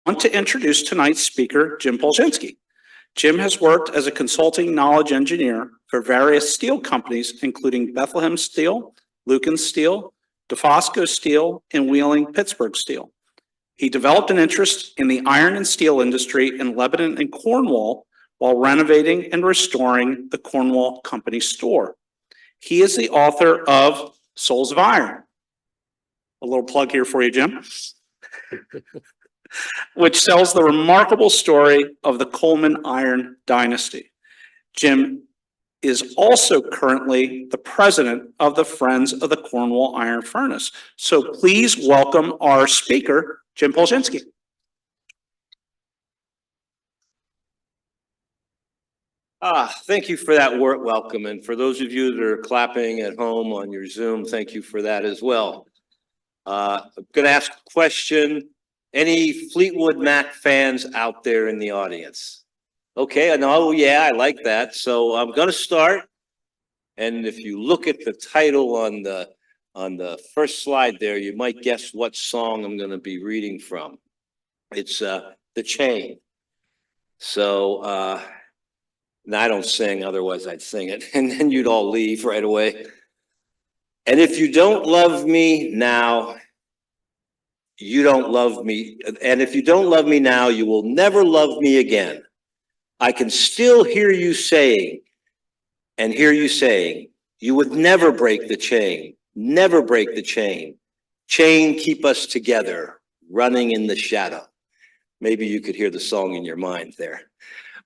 I want to introduce tonight's speaker, Jim Polczynski. Jim has worked as a consulting knowledge engineer for various steel companies, including Bethlehem Steel, Lukens Steel, Dofasco Steel, and Wheeling-Pittsburgh Steel. He developed an interest in the iron and steel industry in Lebanon and Cornwall while renovating and restoring the Cornwall Company Store. He is the author of Souls of Iron. A little plug here for you, Jim. Which tells the remarkable story of the Coleman Iron Dynasty. Jim is also currently the president of the Friends of the Cornwall Iron Furnace. So please welcome our speaker, Jim Polczynski. Thank you for that word welcome. And for those of you that are clapping at home on your Zoom, thank you for that as well. I'm going to ask a question. Any Fleetwood Mac fans out there in the audience? Okay, I know, yeah, I like that. So I'm going to start. And if you look at the title on the first slide there, you might guess what song I'm going to be reading from. It's The Chain. So and I don't sing, otherwise I'd sing it, and then you'd all leave right away. And if you don't love me now, you don't love me. And if you don't love me now, you will never love me again. I can still hear you saying, you would never break the chain, never break the chain. Chain keep us together, running in the shadow. Maybe you could hear the song in your mind there.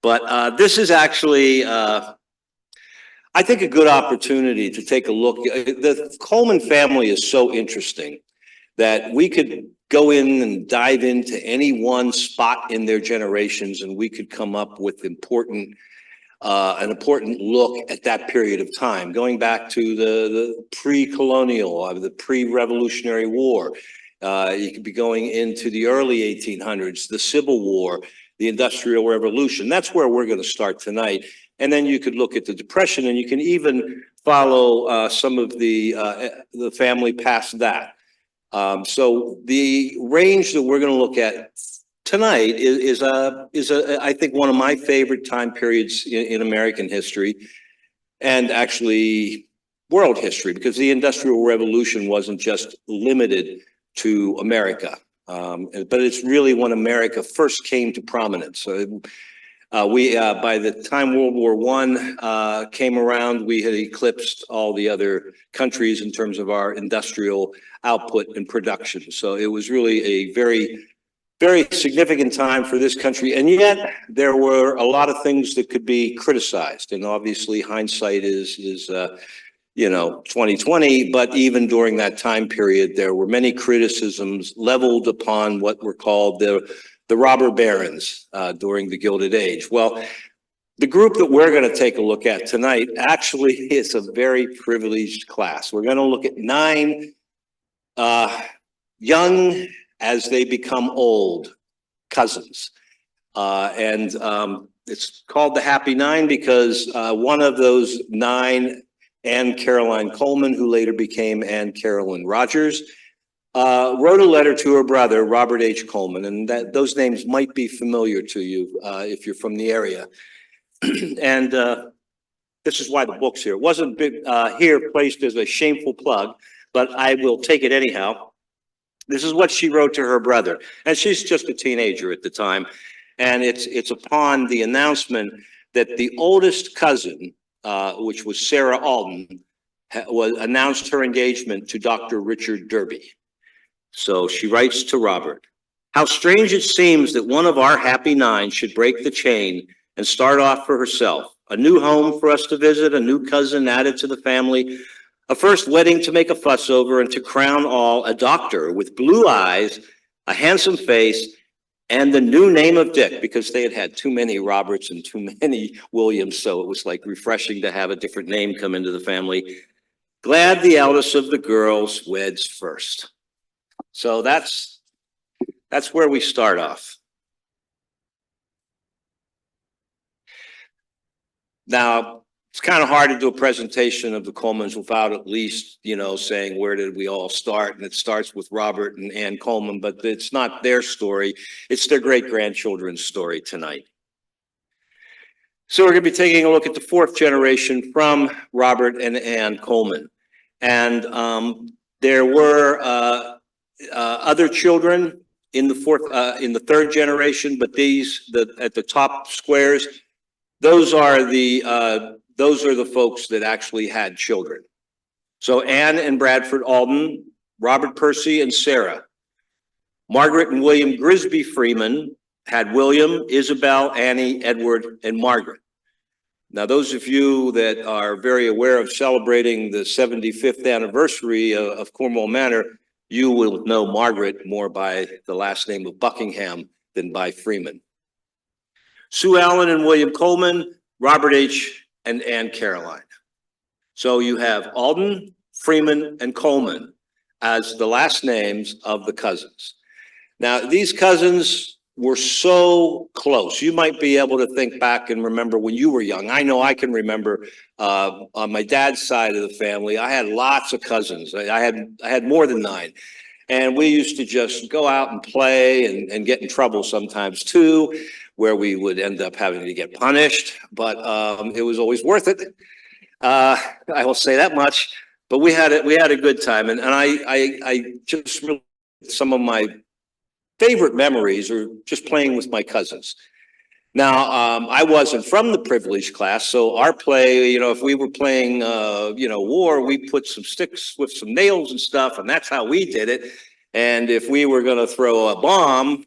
But this is actually, I think, a good opportunity to take a look. The Coleman family is so interesting that we could go in and dive into any one spot in their generations, and we could come up with an important look at that period of time, going back to the pre-colonial, the pre-Revolutionary War. You could be going into the early 1800s, the Civil War, the Industrial Revolution. That's where we're going to start tonight. And then you could look at the Depression, and you can even follow some of the family past that. So the range that we're going to look at tonight is I think one of my favorite time periods in American history, and actually world history, because the Industrial Revolution wasn't just limited to America, but it's really when America first came to prominence. So by the time World War I came around, we had eclipsed all the other countries in terms of our industrial output and production. So it was really a very, very significant time for this country. And yet there were a lot of things that could be criticized. And obviously hindsight is 2020, but even during that time period, there were many criticisms leveled upon what were called the robber barons during the Gilded Age. Well, the group that we're going to take a look at tonight actually is a very privileged class. We're going to look at 9 young as they become old cousins. It's called the Happy 9 because one of those 9, Anne Caroline Coleman, who later became Anne Caroline Rogers, wrote a letter to her brother, Robert H. Coleman, and those names might be familiar to you if you're from the area. And this is why the book's here. It wasn't here placed as a shameful plug, but I will take it anyhow. This is what she wrote to her brother, and she's just a teenager at the time. And it's upon the announcement that the oldest cousin, which was Sarah Alden, announced her engagement to Dr. Richard Derby. So she writes to Robert, "How strange it seems that one of our happy 9 should break the chain and start off for herself. A new home for us to visit, a new cousin added to the family, a first wedding to make a fuss over, and to crown all, a doctor with blue eyes, a handsome face, and the new name of Dick," because they had had too many Roberts and too many Williams, so it was like refreshing to have a different name come into the family. "Glad the eldest of the girls weds first." So that's where we start off. Now, It's kind of hard to do a presentation of the Colemans without at least, you know, saying where did we all start? And it starts with Robert and Anne Coleman, but it's not their story. It's their great-grandchildren's story tonight. So we're going to be taking a look at the fourth generation from Robert and Anne Coleman. And there were other children in the third generation, but these, at the top squares, those are the folks that actually had children. So Anne and Bradford Alden, Robert Percy and Sarah. Margaret and William Grisby Freeman had William, Isabel, Annie, Edward, and Margaret. Now, those of you that are very aware of celebrating the 75th anniversary of Cornwall Manor, you will know Margaret more by the last name of Buckingham than by Freeman. Sue Allen and William Coleman, Robert H. and Anne Caroline. So you have Alden, Freeman, and Coleman as the last names of the cousins. Now, these cousins were so close. You might be able to think back and remember when you were young. I know I can remember on my dad's side of the family, I had lots of cousins. I had more than 9. And we used to just go out and play and get in trouble sometimes too, where we would end up having to get punished. But it was always worth it. I will say that much. But we had a good time. And I just really, some of my favorite memories are just playing with my cousins. Now, I wasn't from the privileged class, so our play, you know, if we were playing, you know, war, we put some sticks with some nails and stuff, and that's how we did it. And if we were going to throw a bomb,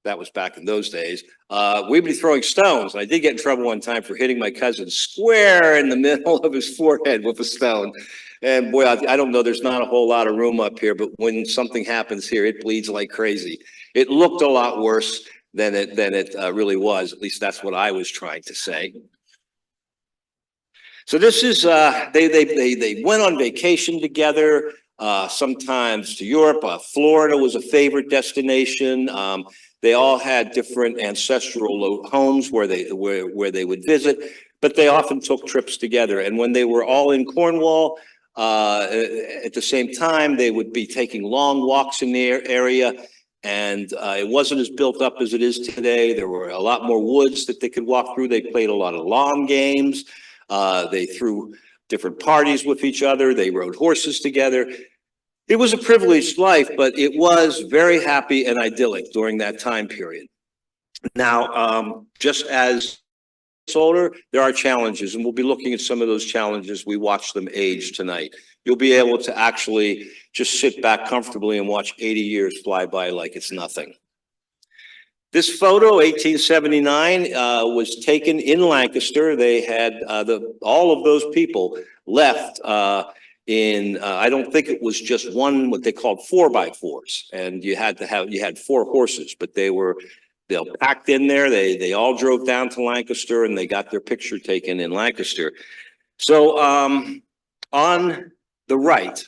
that was back in those days, we'd be throwing stones. And I did get in trouble one time for hitting my cousin square in the middle of his forehead with a stone. And boy, I don't know, there's not a whole lot of room up here, but when something happens here, it bleeds like crazy. It looked a lot worse than it really was. At least that's what I was trying to say. So this is, they went on vacation together, sometimes to Europe. Florida was a favorite destination. They all had different ancestral homes where they would visit, but they often took trips together. And when they were all in Cornwall, at the same time, they would be taking long walks in the area, and it wasn't as built up as it is today. There were a lot more woods that they could walk through. They played a lot of lawn games. They threw different parties with each other. They rode horses together. It was a privileged life, but it was very happy and idyllic during that time period. Now, just as older, there are challenges, and we'll be looking at some of those challenges. We watch them age tonight. You'll be able to actually just sit back comfortably and watch 80 years fly by like it's nothing. This photo, 1879, was taken in Lancaster. They had all of those people left I don't think it was just one, what they called 4x4s, and you had 4 horses, but they're packed in there. They all drove down to Lancaster and they got their picture taken in Lancaster. So on the right,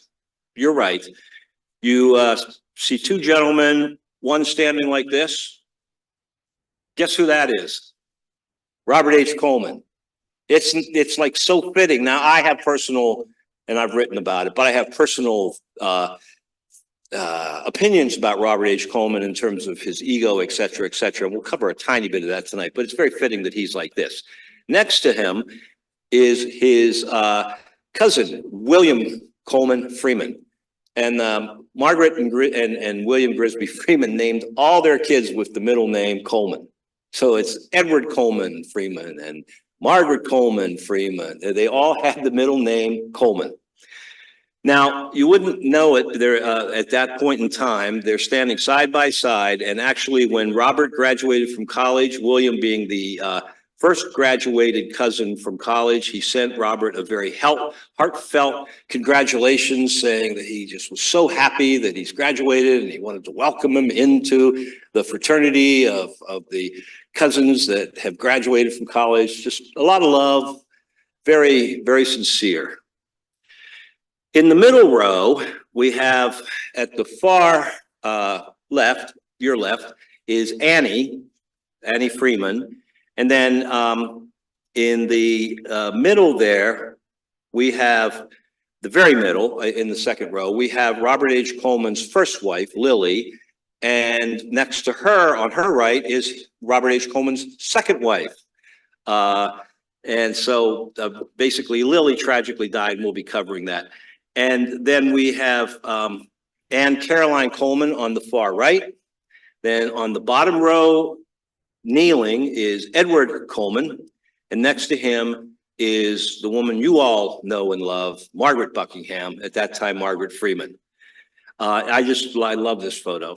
your right, you see 2 gentlemen, one standing like this. Guess who that is? Robert H. Coleman. It's like so fitting. Now I have personal, and I've written about it, but I have personal opinions about Robert H. Coleman in terms of his ego, et cetera, et cetera. And we'll cover a tiny bit of that tonight, but it's very fitting that he's like this. Next to him is his cousin, William Coleman Freeman. And Margaret and William Grisby Freeman named all their kids with the middle name Coleman. So it's Edward Coleman Freeman and Margaret Coleman Freeman. They all had the middle name Coleman. Now, you wouldn't know it there at that point in time. They're standing side by side. And actually, when Robert graduated from college, William being the first graduated cousin from college, he sent Robert a very heartfelt congratulations, saying that he just was so happy that he's graduated and he wanted to welcome him into the fraternity of the cousins that have graduated from college. Just a lot of love, very, very sincere. In the middle row, we have at the far left, your left, is Annie Freeman. And then In the middle there, we have the very middle in the second row, we have Robert H. Coleman's first wife, Lily, and next to her on her right is Robert H. Coleman's second wife. And so basically Lily tragically died, and we'll be covering that. And then we have Anne Caroline Coleman on the far right. Then on the bottom row, kneeling, is Edward Coleman. And next to him is the woman you all know and love, Margaret Buckingham, at that time, Margaret Freeman. I love this photo.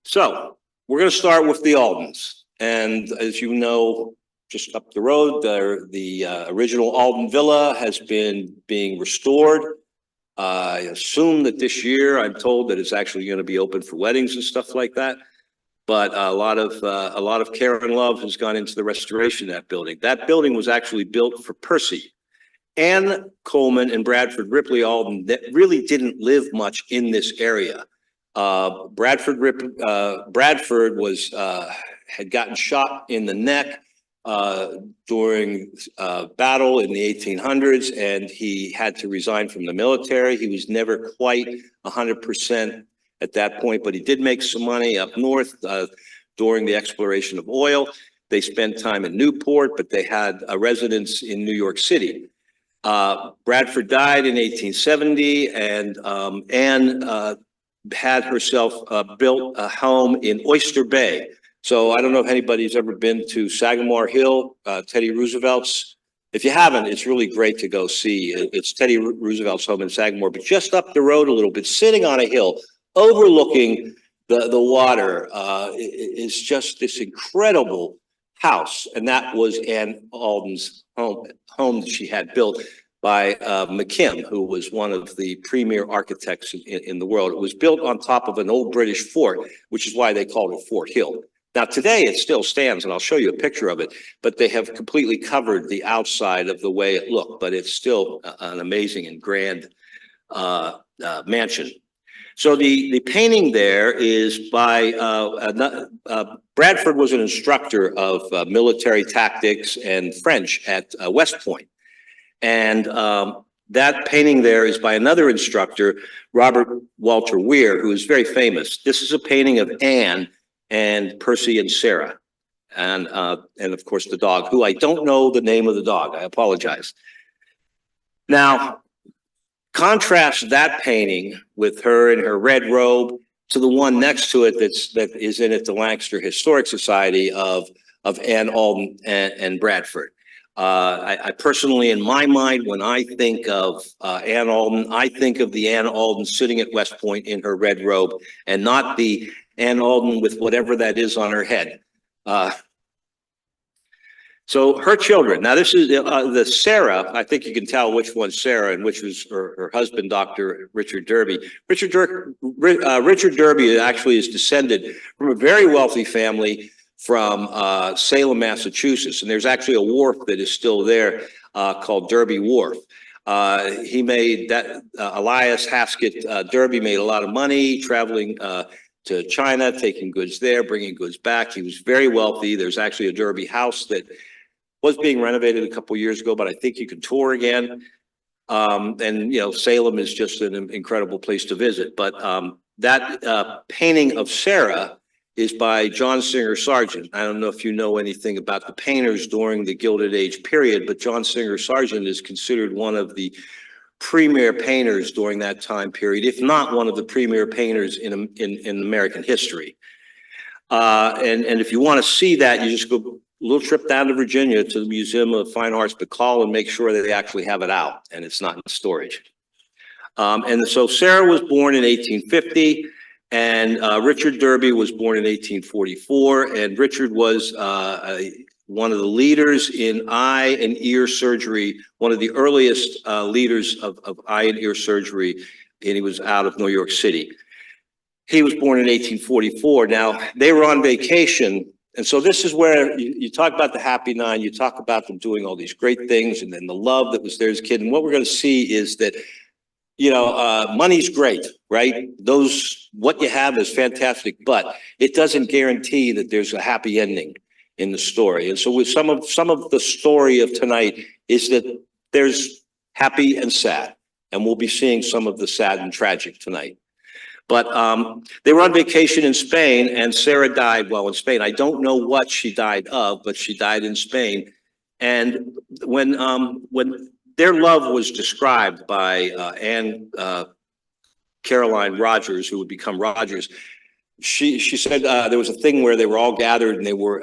So we're going to start with the Aldens. And as you know, just up the road, the original Alden Villa has been being restored. I assume that this year, I'm told that it's actually going to be open for weddings and stuff like that. But a lot of care and love has gone into the restoration of that building. That building was actually built for Percy. Anne Coleman and Bradford Ripley Alden that really didn't live much in this area. Bradford was had gotten shot in the neck during battle in the 1800s, and he had to resign from the military. He was never quite 100% at that point, but he did make some money up north during the exploration of oil. They spent time in Newport, but they had a residence in New York City. Bradford died in 1870, and Anne had herself built a home in Oyster Bay. So I don't know if anybody's ever been to Sagamore Hill, Teddy Roosevelt's. If you haven't, it's really great to go see. It's Teddy Roosevelt's home in Sagamore, but just up the road a little bit, sitting on a hill, overlooking the water, is just this incredible house. And that was Anne Alden's home that she had built by McKim, who was one of the premier architects in the world. It was built on top of an old British fort, which is why they called it Fort Hill. Now, today it still stands, and I'll show you a picture of it, but they have completely covered the outside of the way it looked, but it's still an amazing and grand mansion. So the painting there is by, Bradford was an instructor of military tactics and French at West Point. And that painting there is by another instructor, Robert Walter Weir, who is very famous. This is a painting of Anne and Percy and Sarah. And of course the dog, who I don't know the name of the dog. I apologize. Now, contrast that painting with her in her red robe to the one next to it that is in at the Lancaster Historic Society of Anne Alden and Bradford. I personally, in my mind, when I think of Anne Alden, I think of the Anne Alden sitting at West Point in her red robe, and not the Anne Alden with whatever that is on her head. So her children. Now this is the Sarah. I think you can tell which one's Sarah and which was her husband, Dr. Richard Derby. Richard Derby actually is descended from a very wealthy family from Salem, Massachusetts, and there's actually a wharf that is still there called Derby Wharf. He made that Elias Haskett Derby made a lot of money traveling to China, taking goods there, bringing goods back. He was very wealthy. There's actually a Derby house that was being renovated a couple years ago, but I think you can tour again. And, you know, Salem is just an incredible place to visit. But that painting of Sarah is by John Singer Sargent. I don't know if you know anything about the painters during the Gilded Age period, but John Singer Sargent is considered one of the premier painters during that time period, if not one of the premier painters in American history. And if you want to see that, you just go a little trip down to Virginia to the Museum of Fine Arts, but call and make sure that they actually have it out and it's not in storage. And so Sarah was born in 1850, and Richard Derby was born in 1844, and Richard was one of the leaders in eye and ear surgery, one of the earliest leaders of eye and ear surgery, and he was out of New York City. He was born in 1844. Now, they were on vacation, and so this is where you talk about the Happy Nine, you talk about them doing all these great things, and then the love that was there as a kid. And what we're going to see is that, you know, money's great, right? What you have is fantastic, but it doesn't guarantee that there's a happy ending in the story. And so with some of the story of tonight is that there's happy and sad, and we'll be seeing some of the sad and tragic tonight. But they were on vacation in Spain, and Sarah died while in Spain. I don't know what she died of, but she died in Spain. And when their love was described by Anne Caroline Rogers, who would become Rogers, she said there was a thing where they were all gathered and they were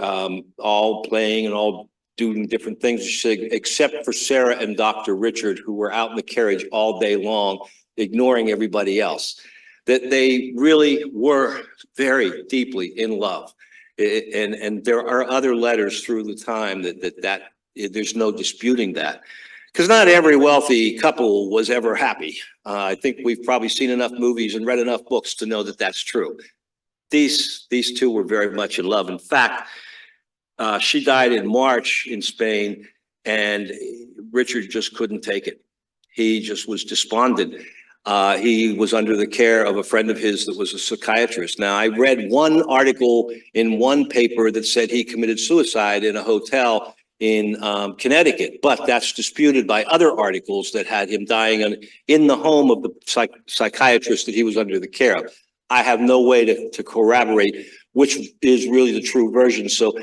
all playing and all doing different things. She said, except for Sarah and Dr. Richard, who were out in the carriage all day long, ignoring everybody else. That they really were very deeply in love. And there are other letters through the time that there's no disputing that. Because not every wealthy couple was ever happy. I think we've probably seen enough movies and read enough books to know that that's true. These two were very much in love. In fact, she died in March in Spain, and Richard just couldn't take it. He just was despondent. He was under the care of a friend of his that was a psychiatrist. Now, I read one article in one paper that said he committed suicide in a hotel in Connecticut, but that's disputed by other articles that had him dying in the home of the psychiatrist that he was under the care of. I have no way to corroborate which is really the true version. So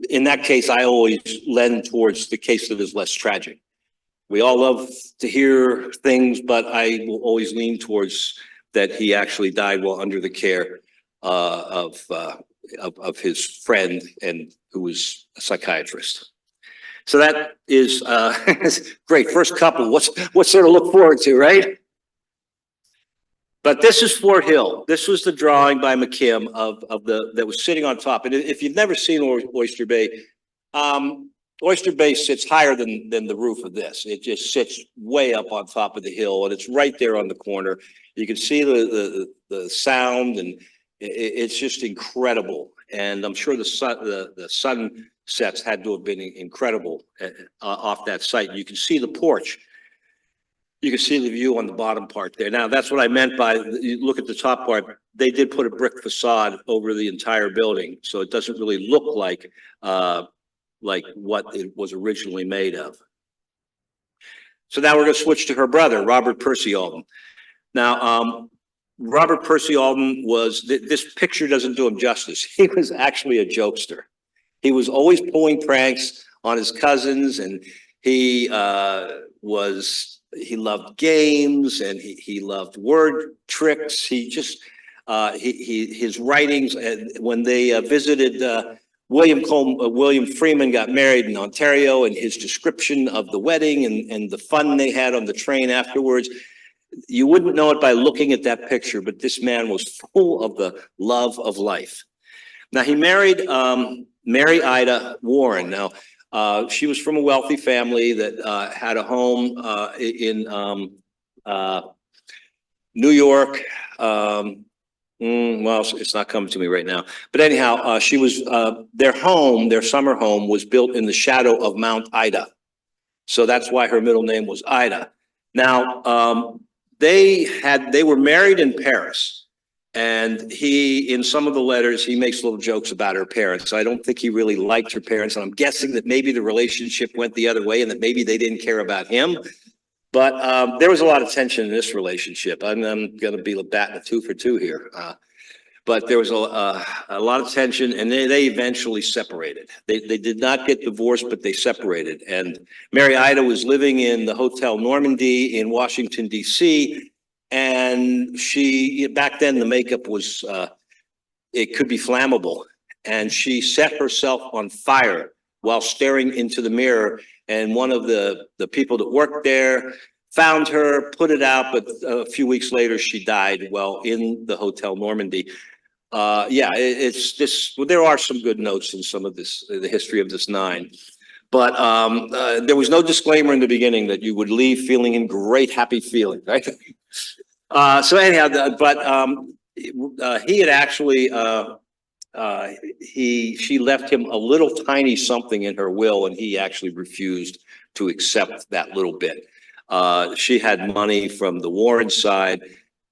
in that case, I always lend towards the case that is less tragic. We all love to hear things, but I will always lean towards that he actually died while under the care of his friend, and who was a psychiatrist. So that is great. First couple. What's there to look forward to, right? But this is Fort Hill. This was the drawing by McKim that was sitting on top. And if you've never seen Oyster Bay, Oyster Bay sits higher than the roof of this. It just sits way up on top of the hill, and it's right there on the corner. You can see the sound, and it's just incredible. And I'm sure the sunsets had to have been incredible off that site. You can see the porch. You can see the view on the bottom part there. Now, that's what I meant by, you look at the top part, they did put a brick facade over the entire building, so it doesn't really look like what it was originally made of. So now we're going to switch to her brother, Robert Percy Alden. Now, Robert Percy Alden was, this picture doesn't do him justice. He was actually a jokester. He was always pulling pranks on his cousins, and he loved games, and he loved word tricks. He just, his writings, and when they visited William Freeman got married in Ontario, and his description of the wedding and the fun they had on the train afterwards, you wouldn't know it by looking at that picture, but this man was full of the love of life. Now, he married Mary Ida Warren. Now, she was from a wealthy family that had a home in New York. Well, it's not coming to me right now. But anyhow, she was, their summer home was built in the shadow of Mount Ida. So that's why her middle name was Ida. Now, they were married in Paris. And in some of the letters, he makes little jokes about her parents. So I don't think he really liked her parents. And I'm guessing that maybe the relationship went the other way and that maybe they didn't care about him. But there was a lot of tension in this relationship. I'm going to be batting a 2 for 2 here. But there was a lot of tension, and they eventually separated. They did not get divorced, but they separated. And Mary Ida was living in the Hotel Normandy in Washington, D.C., and back then the makeup was, it could be flammable. And she set herself on fire while staring into the mirror. And one of the people that worked there found her, put it out, but a few weeks later she died while in the Hotel Normandy. Yeah, it's this, well, there are some good notes in some of this, the history of this 9. But there was no disclaimer in the beginning that you would leave feeling in great, happy feeling, right? So anyhow, he had actually, she left him a little tiny something in her will, and he actually refused to accept that little bit. She had money from the Warren side.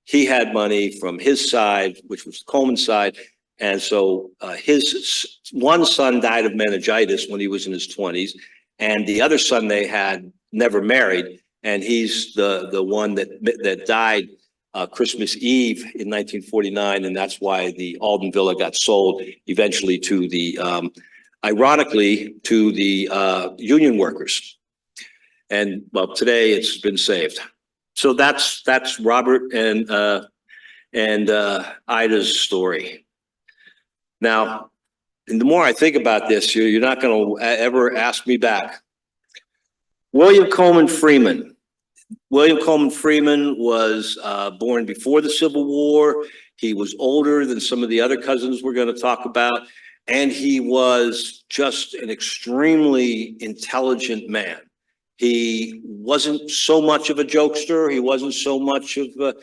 He had money from his side, which was the Coleman side. And so his one son died of meningitis when he was in his 20s, and the other son they had never married, and he's the one that died Christmas Eve in 1949, and that's why the Alden Villa got sold eventually to the, ironically, to the union workers. And well, today it's been saved. So that's Robert and Ida's story. Now, and the more I think about this, you're not going to ever ask me back. William Coleman Freeman. William Coleman Freeman was born before the Civil War. He was older than some of the other cousins we're going to talk about, and he was just an extremely intelligent man. He wasn't so much of a jokester. He wasn't so much of a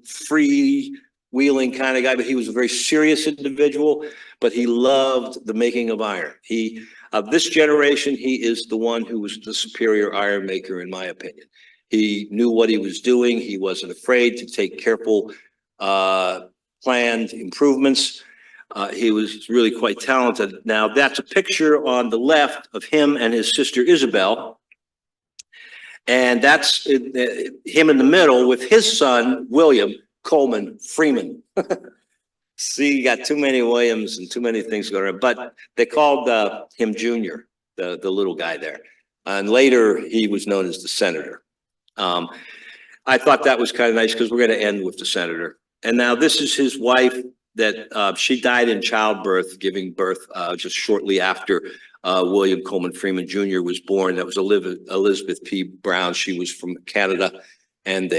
free-wheeling kind of guy, but he was a very serious individual, but he loved the making of iron. Of this generation, he is the one who was the superior iron maker, in my opinion. He knew what he was doing. He wasn't afraid to take careful, planned improvements. He was really quite talented. Now, that's a picture on the left of him and his sister Isabel. And that's him in the middle with his son, William Coleman Freeman. See, you got too many Williams and too many things going on, but they called him Junior, the little guy there. And later he was known as the Senator. I thought that was kind of nice because we're going to end with the Senator. And now this is his wife that she died in childbirth, giving birth just shortly after William Coleman Freeman Jr. was born. That was Elizabeth P. Brown. She was from Canada, and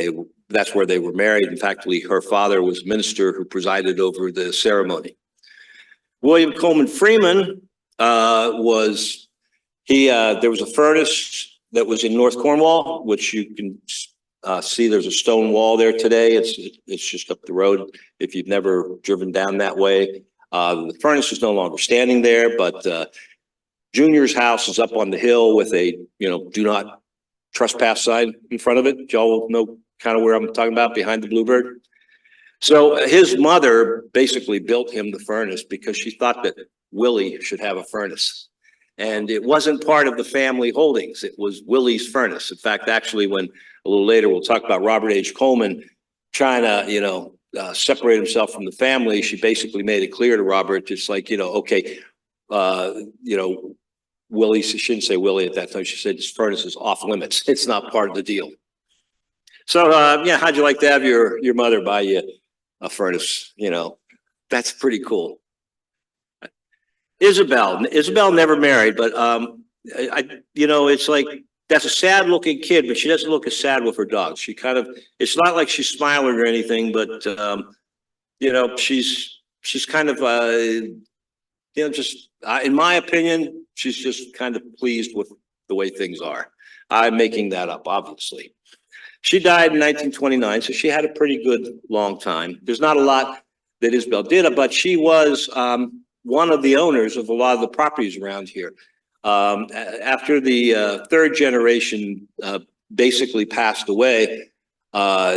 that's where they were married. In fact, her father was a minister who presided over the ceremony. William Coleman Freeman there was a furnace that was in North Cornwall, which you can see there's a stone wall there today. It's just up the road if you've never driven down that way. The furnace is no longer standing there, but Junior's house is up on the hill with a, do not trespass sign in front of it. Y'all know kind of where I'm talking about, behind the Bluebird. So his mother basically built him the furnace because she thought that Willie should have a furnace. And it wasn't part of the family holdings. It was Willie's furnace. In fact, actually, when a little later we'll talk about Robert H. Coleman trying to, separate himself from the family, she basically made it clear to Robert, just like, okay, Willie, she shouldn't say Willie at that time. She said, this furnace is off limits. It's not part of the deal. So, how'd you like to have your mother buy you a furnace? That's pretty cool. Isabel never married, but it's like, that's a sad looking kid, but she doesn't look as sad with her dog. She kind of, it's not like she's smiling or anything, but she's kind of, just in my opinion, she's just kind of pleased with the way things are. I'm making that up, obviously. She died in 1929, so she had a pretty good long time. There's not a lot that Isabel did, but she was one of the owners of a lot of the properties around here. After the third generation basically passed away,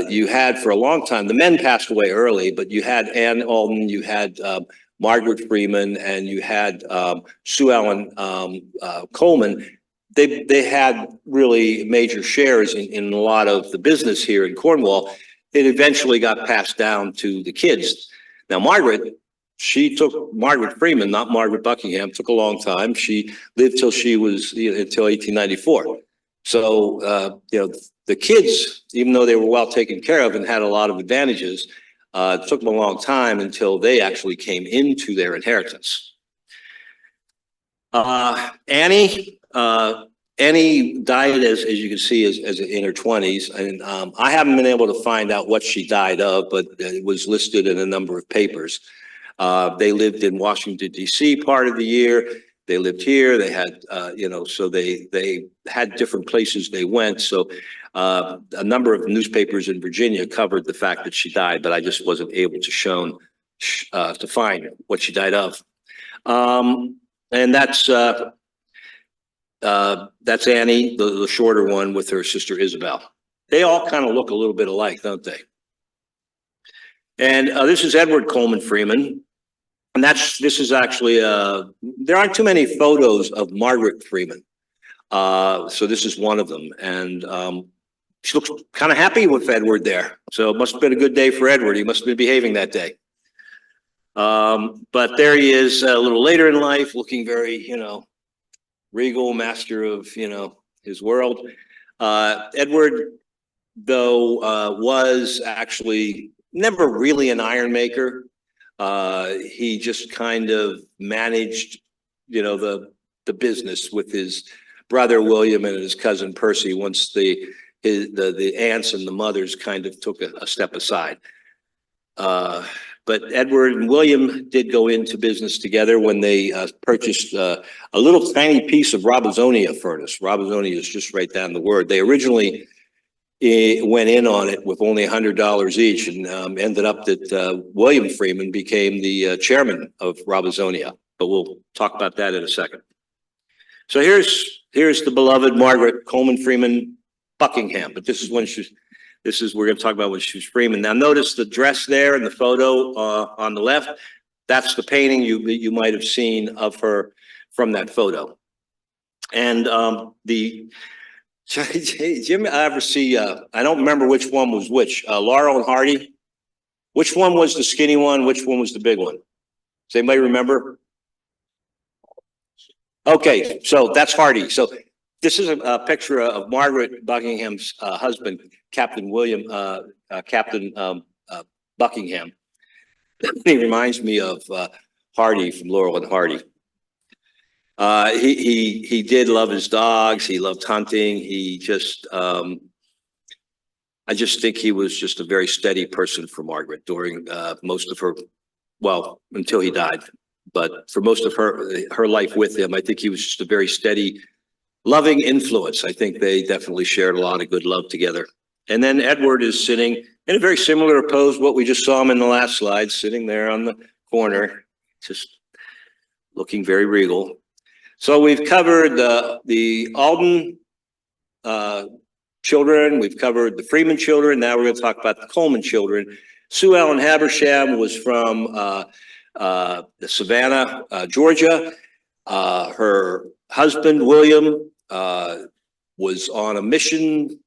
you had for a long time, the men passed away early, but you had Anne Alden, you had Margaret Freeman, and you had Sue Ellen Coleman. They had really major shares in a lot of the business here in Cornwall. It eventually got passed down to the kids. Now, Margaret Freeman, not Margaret Buckingham, took a long time. She lived till she was, until 1894. So, the kids, even though they were well taken care of and had a lot of advantages, it took them a long time until they actually came into their inheritance. Annie died, as you can see, as in her 20s, and I haven't been able to find out what she died of, but it was listed in a number of papers. They lived in Washington, D.C. part of the year. They lived here. They had, so they had different places they went. So a number of newspapers in Virginia covered the fact that she died, but I just wasn't able to find what she died of. And that's Annie, the shorter one, with her sister Isabel. They all kind of look a little bit alike, don't they? And this is Edward Coleman Freeman. And this is actually, there aren't too many photos of Margaret Freeman. So this is one of them. And she looks kind of happy with Edward there. So it must have been a good day for Edward. He must have been behaving that day. But there he is a little later in life, looking very, regal, master of, his world. Edward, though, was actually never really an iron maker. He just kind of managed, the business with his brother William and his cousin Percy once the aunts and the mothers kind of took a step aside. But Edward and William did go into business together when they purchased a little tiny piece of Robertsonia furnace. Robertsonia is just right down the word. They originally went in on it with only $100 each, and ended up that William Freeman became the chairman of Robertsonia. But we'll talk about that in a second. So here's the beloved Margaret Coleman Freeman Buckingham. But this is when we're going to talk about when she was Freeman. Now notice the dress there in the photo on the left. That's the painting you might have seen of her from that photo. And Jim, I ever see, I don't remember which one was which, Laurel and Hardy. Which one was the skinny one? Which one was the big one? Does anybody remember? Okay, so that's Hardy. So this is a picture of Margaret Buckingham's husband, Captain Buckingham. He reminds me of Hardy from Laurel and Hardy. He did love his dogs. He loved hunting. He just, I just think he was just a very steady person for Margaret during most of her, well, until he died. But for most of her life with him, I think he was just a very steady, loving influence. I think they definitely shared a lot of good love together. And then Edward is sitting in a very similar pose to what we just saw him in the last slide, sitting there on the corner, just looking very regal. So we've covered the Alden children. We've covered the Freeman children. Now we're going to talk about the Coleman children. Sue Ellen Habersham was from the Savannah, Georgia. Her husband, William, was on a mission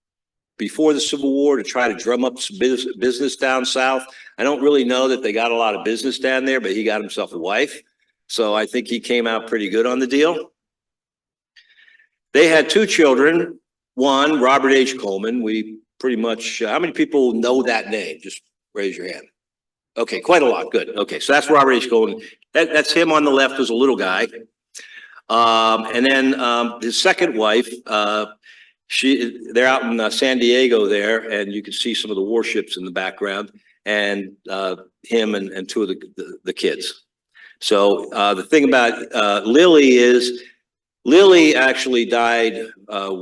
before the Civil War to try to drum up some business down south. I don't really know that they got a lot of business down there, but he got himself a wife. So I think he came out pretty good on the deal. They had two children. One, Robert H. Coleman. We pretty much, how many people know that name? Just raise your hand. Okay, quite a lot. Good. Okay, so that's Robert H. Coleman. That's him on the left as a little guy. And then his second wife, they're out in San Diego there, and you can see some of the warships in the background, and him and two of the kids. So the thing about Lily is, Lily actually died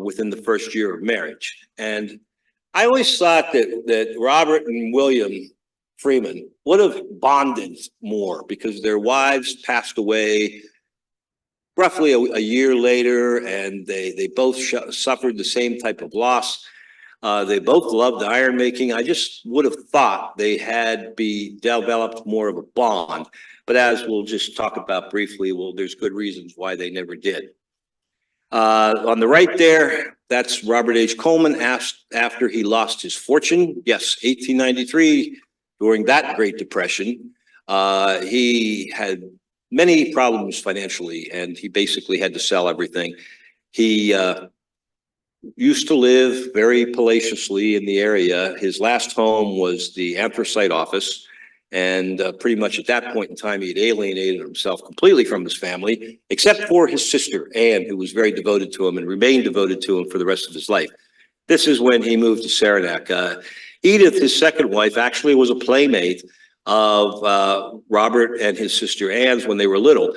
within the first year of marriage. And I always thought that Robert and William Freeman would have bonded more because their wives passed away roughly a year later, and they both suffered the same type of loss. They both loved iron making. I just would have thought they had developed more of a bond. But as we'll just talk about briefly, well, there's good reasons why they never did. On the right there, that's Robert H. Coleman after he lost his fortune. Yes, 1893, during that Great Depression. He had many problems financially, and he basically had to sell everything. He used to live very palaciously in the area. His last home was the anthracite office. And pretty much at that point in time, he had alienated himself completely from his family, except for his sister, Anne, who was very devoted to him and remained devoted to him for the rest of his life. This is when he moved to Saranac. Edith, his second wife, actually was a playmate of Robert and his sister Anne's when they were little.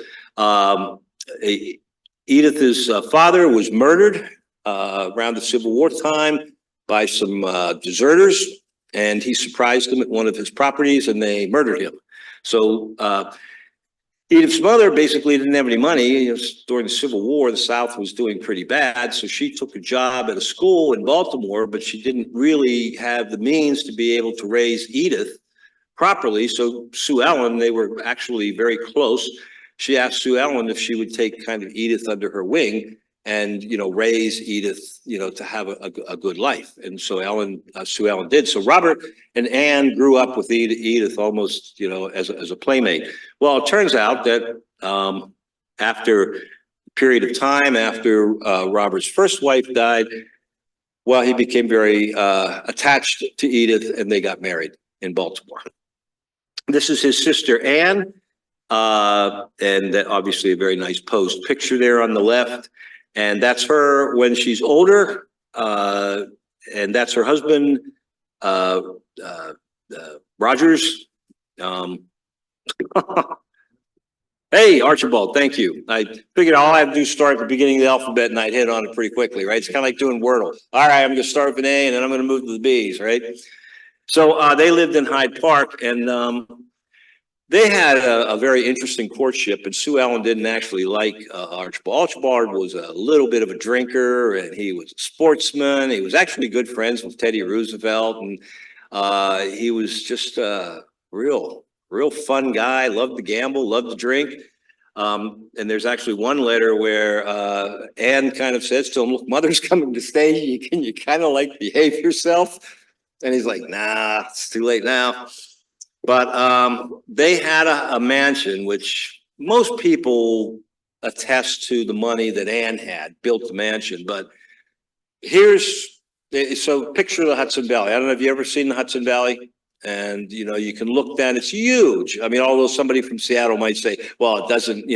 Edith's father was murdered around the Civil War time by some deserters. And he surprised them at one of his properties, and they murdered him. So Edith's mother basically didn't have any money. During the Civil War, the South was doing pretty bad. So she took a job at a school in Baltimore, but she didn't really have the means to be able to raise Edith properly. So Sue Ellen, they were actually very close. She asked Sue Ellen if she would take kind of Edith under her wing and, raise Edith, to have a good life. And so Sue Ellen did. So Robert and Anne grew up with Edith almost, as a playmate. Well, it turns out that after a period of time, after Robert's first wife died, well, he became very attached to Edith, and they got married in Baltimore. This is his sister, Anne, and that obviously a very nice posed picture there on the left. And that's her when she's older, and that's her husband, Rogers. Hey, Archibald, thank you. I figured all I have to do is start at the beginning of the alphabet and I'd hit on it pretty quickly, right? It's kind of like doing Wordle. All right, I'm going to start with an A and then I'm going to move to the B's, right? So they lived in Hyde Park, and they had a very interesting courtship, and Sue Ellen didn't actually like Archibald. Archibald was a little bit of a drinker, and he was a sportsman. He was actually good friends with Teddy Roosevelt, and he was just a real fun guy, loved to gamble, loved to drink. And there's actually one letter where Anne kind of says to him, look, mother's coming to stay. Can you kind of like behave yourself? And he's like, nah, it's too late now. But they had a mansion, which most people attest to the money that Anne had, built the mansion. But so picture the Hudson Valley. I don't know if you ever seen the Hudson Valley. And, you can look down, it's huge. I mean, although somebody from Seattle might say, well, it doesn't,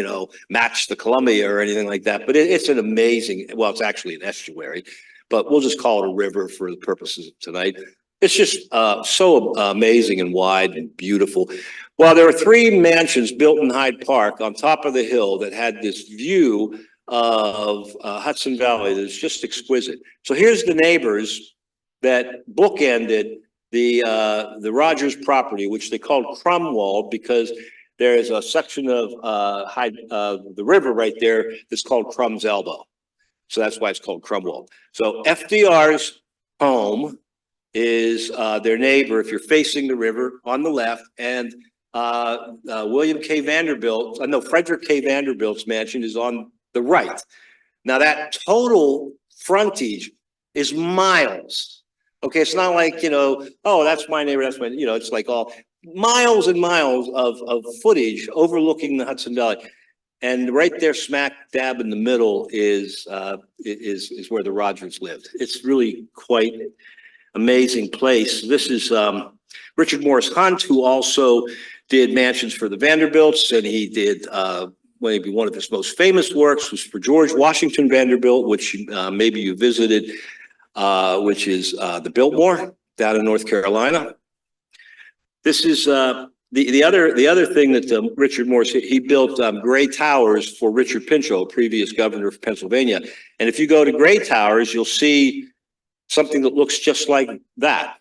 match the Columbia or anything like that. But it's an amazing, well, it's actually an estuary, but we'll just call it a river for the purposes of tonight. It's just so amazing and wide and beautiful. Well, there were 3 mansions built in Hyde Park on top of the hill that had this view of Hudson Valley that's just exquisite. So here's the neighbors that bookended the Rogers property, which they called Cornwall, because there is a section of the river right there that's called Crum's Elbow. So that's why it's called Cornwall. So FDR's home is their neighbor if you're facing the river on the left, and Frederick K. Vanderbilt's mansion is on the right. Now that total frontage is miles. Okay, it's not like, oh, that's my neighbor, that's my, it's like all miles and miles of footage overlooking the Hudson Valley. And right there, smack dab in the middle is where the Rogers lived. It's really quite amazing place. This is Richard Morris Hunt, who also did mansions for the Vanderbilts, and he did maybe one of his most famous works was for George Washington Vanderbilt, which maybe you visited, which is the Biltmore down in North Carolina. This is the other thing that Richard Morris, he built Gray Towers for Richard Pinchot, previous governor of Pennsylvania. And if you go to Gray Towers, you'll see something that looks just like that.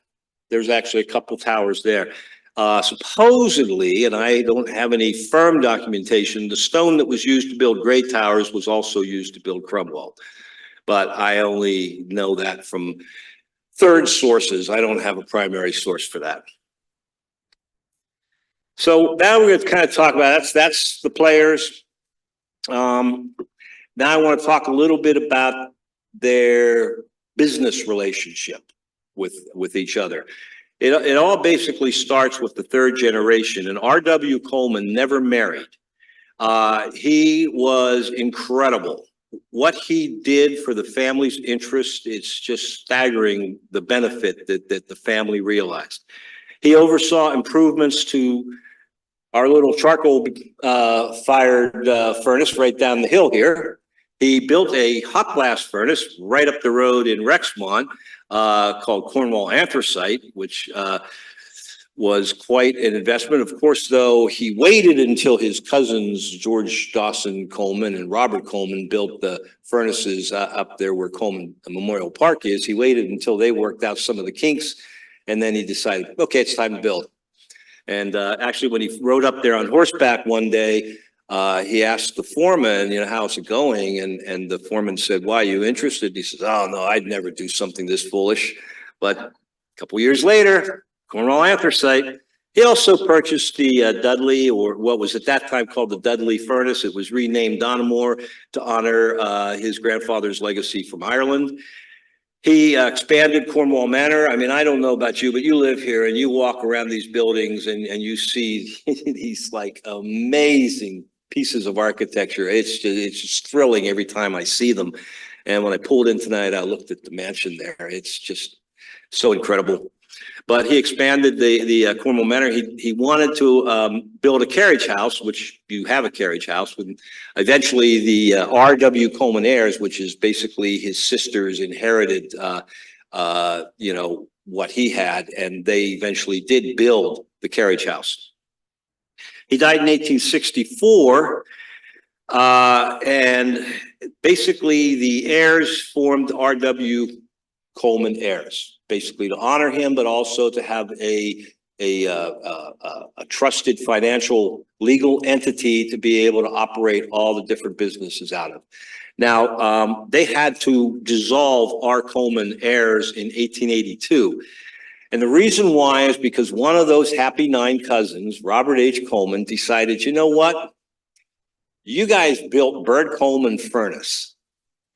There's actually a couple towers there. Supposedly, and I don't have any firm documentation, the stone that was used to build Gray Towers was also used to build Cornwall. But I only know that from third sources. I don't have a primary source for that. So now we're going to kind of talk about that's the players. Now I want to talk a little bit about their business relationship with each other. It all basically starts with the third generation, and R.W. Coleman never married. He was incredible. What he did for the family's interest, it's just staggering the benefit that the family realized. He oversaw improvements to our little charcoal fired furnace right down the hill here. He built a hot blast furnace right up the road in Rexmont called Cornwall Anthracite, which was quite an investment. Of course, though, he waited until his cousins, George Dawson Coleman and Robert Coleman, built the furnaces up there where Coleman Memorial Park is. He waited until they worked out some of the kinks, and then he decided, okay, it's time to build. And actually, when he rode up there on horseback one day, he asked the foreman, how's it going? And the foreman said, why, are you interested? He says, oh, no, I'd never do something this foolish. But a couple years later, Cornwall Anthracite, He also purchased the Dudley, or what was at that time called the Dudley Furnace. It was renamed Donamore to honor his grandfather's legacy from Ireland. He expanded Cornwall Manor. I mean, I don't know about you, but you live here and you walk around these buildings and you see these like amazing pieces of architecture. It's just thrilling every time I see them. And when I pulled in tonight, I looked at the mansion there. It's just so incredible. But he expanded the Cornwall Manor. He wanted to build a carriage house, which you have a carriage house. With eventually the R.W. Coleman heirs, which is basically his sisters inherited, you know, what he had, and they eventually did build the carriage house. He died in 1864, and basically the heirs formed R.W. Coleman heirs, basically to honor him, but also to have a trusted financial legal entity to be able to operate all the different businesses out of. Now, they had to dissolve R. Coleman heirs in 1882. And the reason why is because one of those happy 9 cousins, Robert H. Coleman, decided, you know what? You guys built Bird Coleman Furnace,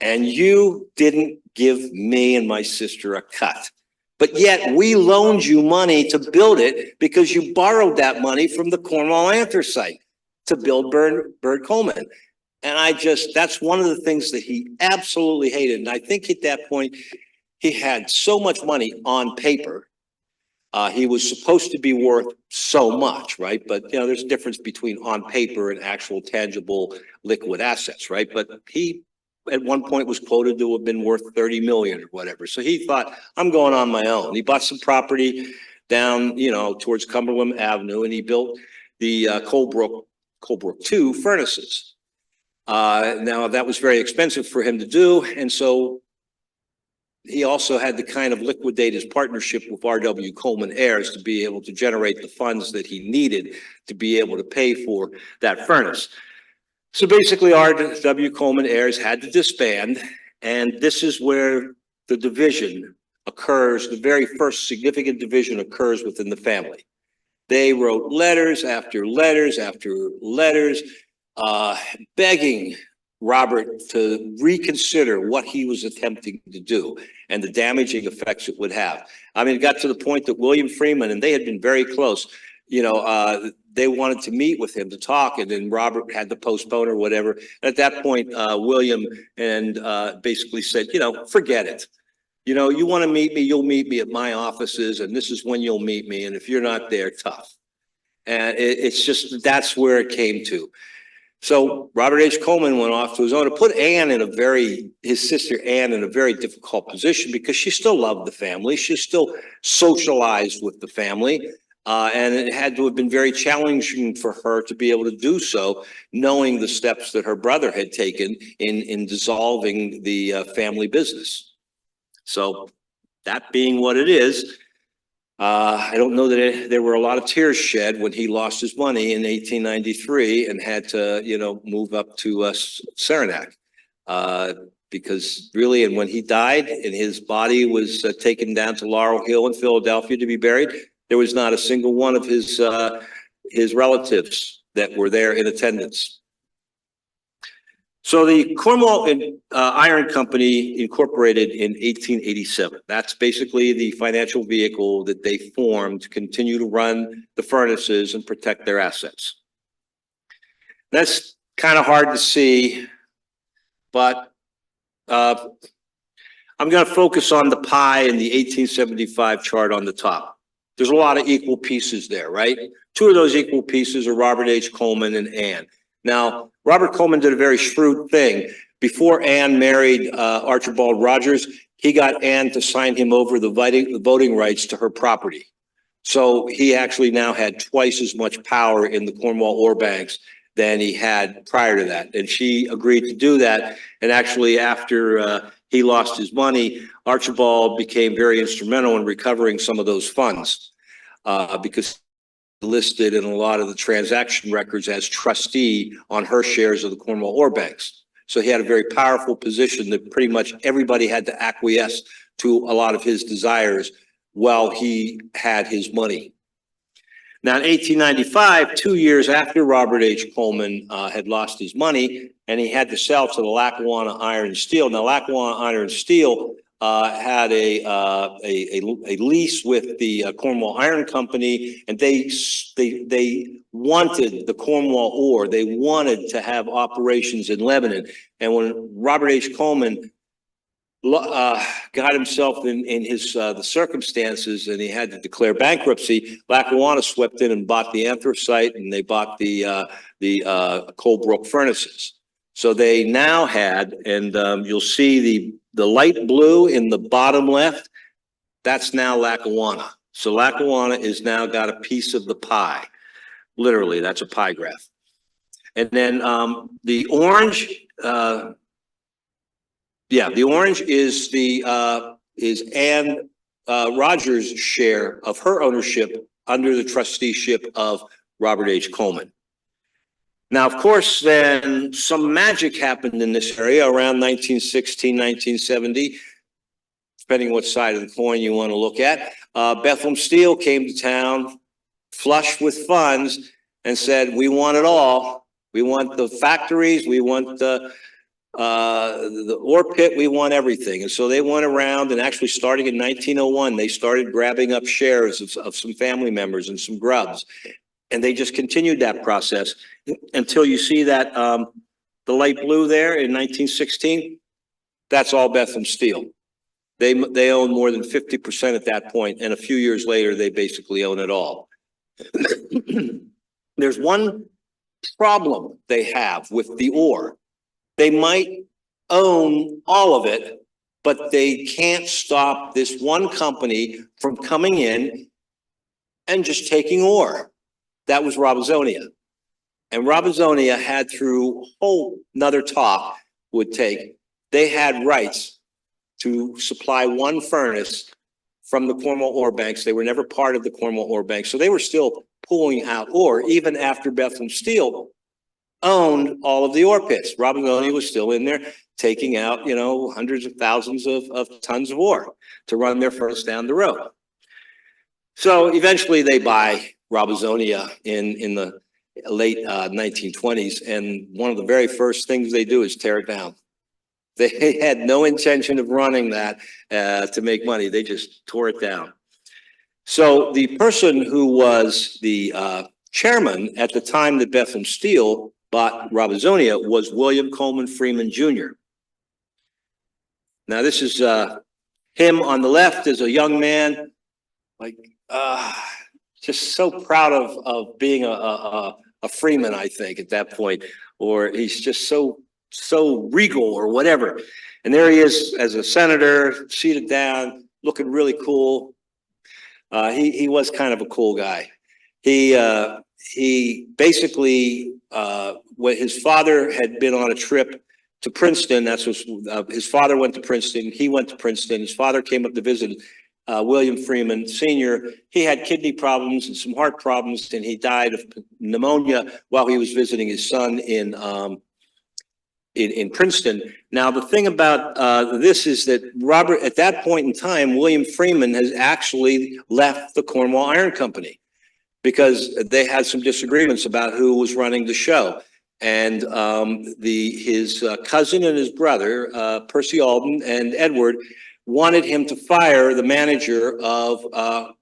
and you didn't give me and my sister a cut. But yet we loaned you money to build it because you borrowed that money from the Cornwall Anthracite to build Bird Coleman. And that's one of the things that he absolutely hated. And I think at that point, he had so much money on paper. He was supposed to be worth so much, right? But, you know, there's a difference between on paper and actual tangible liquid assets, right? But he at one point was quoted to have been worth 30 million or whatever. So he thought, I'm going on my own. He bought some property down, you know, towards Cumberland Avenue, and he built the Colebrook 2 furnaces. Now that was very expensive for him to do. And so he also had to kind of liquidate his partnership with R.W. Coleman heirs to be able to generate the funds that he needed to be able to pay for that furnace. So basically, R.W. Coleman heirs had to disband, and this is where the division occurs. The very first significant division occurs within the family. They wrote letters after letters after letters, begging Robert to reconsider what he was attempting to do and the damaging effects it would have. I mean, it got to the point that William Freeman, and they had been very close, you know, they wanted to meet with him to talk, and then Robert had to postpone or whatever. And at that point, William basically said, you know, forget it. You know, you want to meet me, you'll meet me at my offices, and this is when you'll meet me. And if you're not there, tough. And it's just, that's where it came to. So Robert H. Coleman went off to his own to put Anne in his sister Anne in a very difficult position, because she still loved the family. She still socialized with the family. And it had to have been very challenging for her to be able to do so, knowing the steps that her brother had taken in dissolving the family business. So that being what it is, I don't know that there were a lot of tears shed when he lost his money in 1893 and had to, you know, move up to Saranac. Because really, and when he died and his body was taken down to Laurel Hill in Philadelphia to be buried, there was not a single one of his relatives that were there in attendance. So the Cornwall Iron Company incorporated in 1887. That's basically the financial vehicle that they formed to continue to run the furnaces and protect their assets. That's kind of hard to see, but I'm going to focus on the pie in the 1875 chart on the top. There's a lot of equal pieces there, right? 2 of those equal pieces are Robert H. Coleman and Anne. Now, Robert Coleman did a very shrewd thing. Before Anne married Archibald Rogers, he got Anne to sign him over the voting rights to her property. So he actually now had twice as much power in the Cornwall ore banks than he had prior to that. And she agreed to do that. And actually, after he lost his money, Archibald became very instrumental in recovering some of those funds because he listed in a lot of the transaction records as trustee on her shares of the Cornwall ore banks. So he had a very powerful position that pretty much everybody had to acquiesce to a lot of his desires while he had his money. Now, in 1895, 2 years after Robert H. Coleman had lost his money, and he had to sell to the Lackawanna Iron and Steel. Now, Lackawanna Iron and Steel had a lease with the Cornwall Iron Company, and they wanted the Cornwall ore. They wanted to have operations in Lebanon. And when Robert H. Coleman got himself in his the circumstances, and he had to declare bankruptcy, Lackawanna swept in and bought the anthracite, and they bought the Colebrook furnaces. So they now had, and you'll see the light blue in the bottom left, that's now Lackawanna. So Lackawanna is now got a piece of the pie. Literally, that's a pie graph. And then the orange, the orange is is Anne Rogers' share of her ownership under the trusteeship of Robert H. Coleman. Now, of course, then some magic happened in this area around 1916, 1970, depending what side of the coin you want to look at. Bethlehem Steel came to town, flush with funds, and said, we want it all. We want the factories, we want the ore pit, we want everything. And so they went around, and actually starting in 1901, they started grabbing up shares of some family members and some grubs. And they just continued that process until you see that the light blue there in 1916, that's all Bethlehem Steel. They own more than 50% at that point, and a few years later, they basically own it all. There's one problem they have with the ore. They might own all of it, but they can't stop this one company from coming in and just taking ore. That was Robinsonia. And Robinsonia had, through whole another talk would take, they had rights to supply one furnace from the Cornwall ore banks. They were never part of the Cornwall ore banks. So they were still pulling out ore even after Bethlehem Steel owned all of the ore pits. Robinsonia was still in there taking out, you know, hundreds of thousands of tons of ore to run their furnace down the road. So eventually they buy Robinsonia in the late 1920s, and one of the very first things they do is tear it down. They had no intention of running that to make money. They just tore it down. So the person who was the chairman at the time that Bethlehem Steel bought Robinsonia was William Coleman Freeman, Jr. Now this is him on the left is a young man, like just so proud of being a Freeman, I think, at that point, or he's just so regal or whatever. And there he is as a senator, seated down, looking really cool. He was kind of a cool guy. He basically, when his father had been on a trip to Princeton, that's what his father went to Princeton. He went to Princeton. His father came up to visit William Freeman Sr. He had kidney problems and some heart problems, and he died of pneumonia while he was visiting his son in Princeton. Now, the thing about this is that Robert, at that point in time, William Freeman has actually left the Cornwall Iron Company because they had some disagreements about who was running the show. And his cousin and his brother, Percy Alden and Edward, wanted him to fire the manager of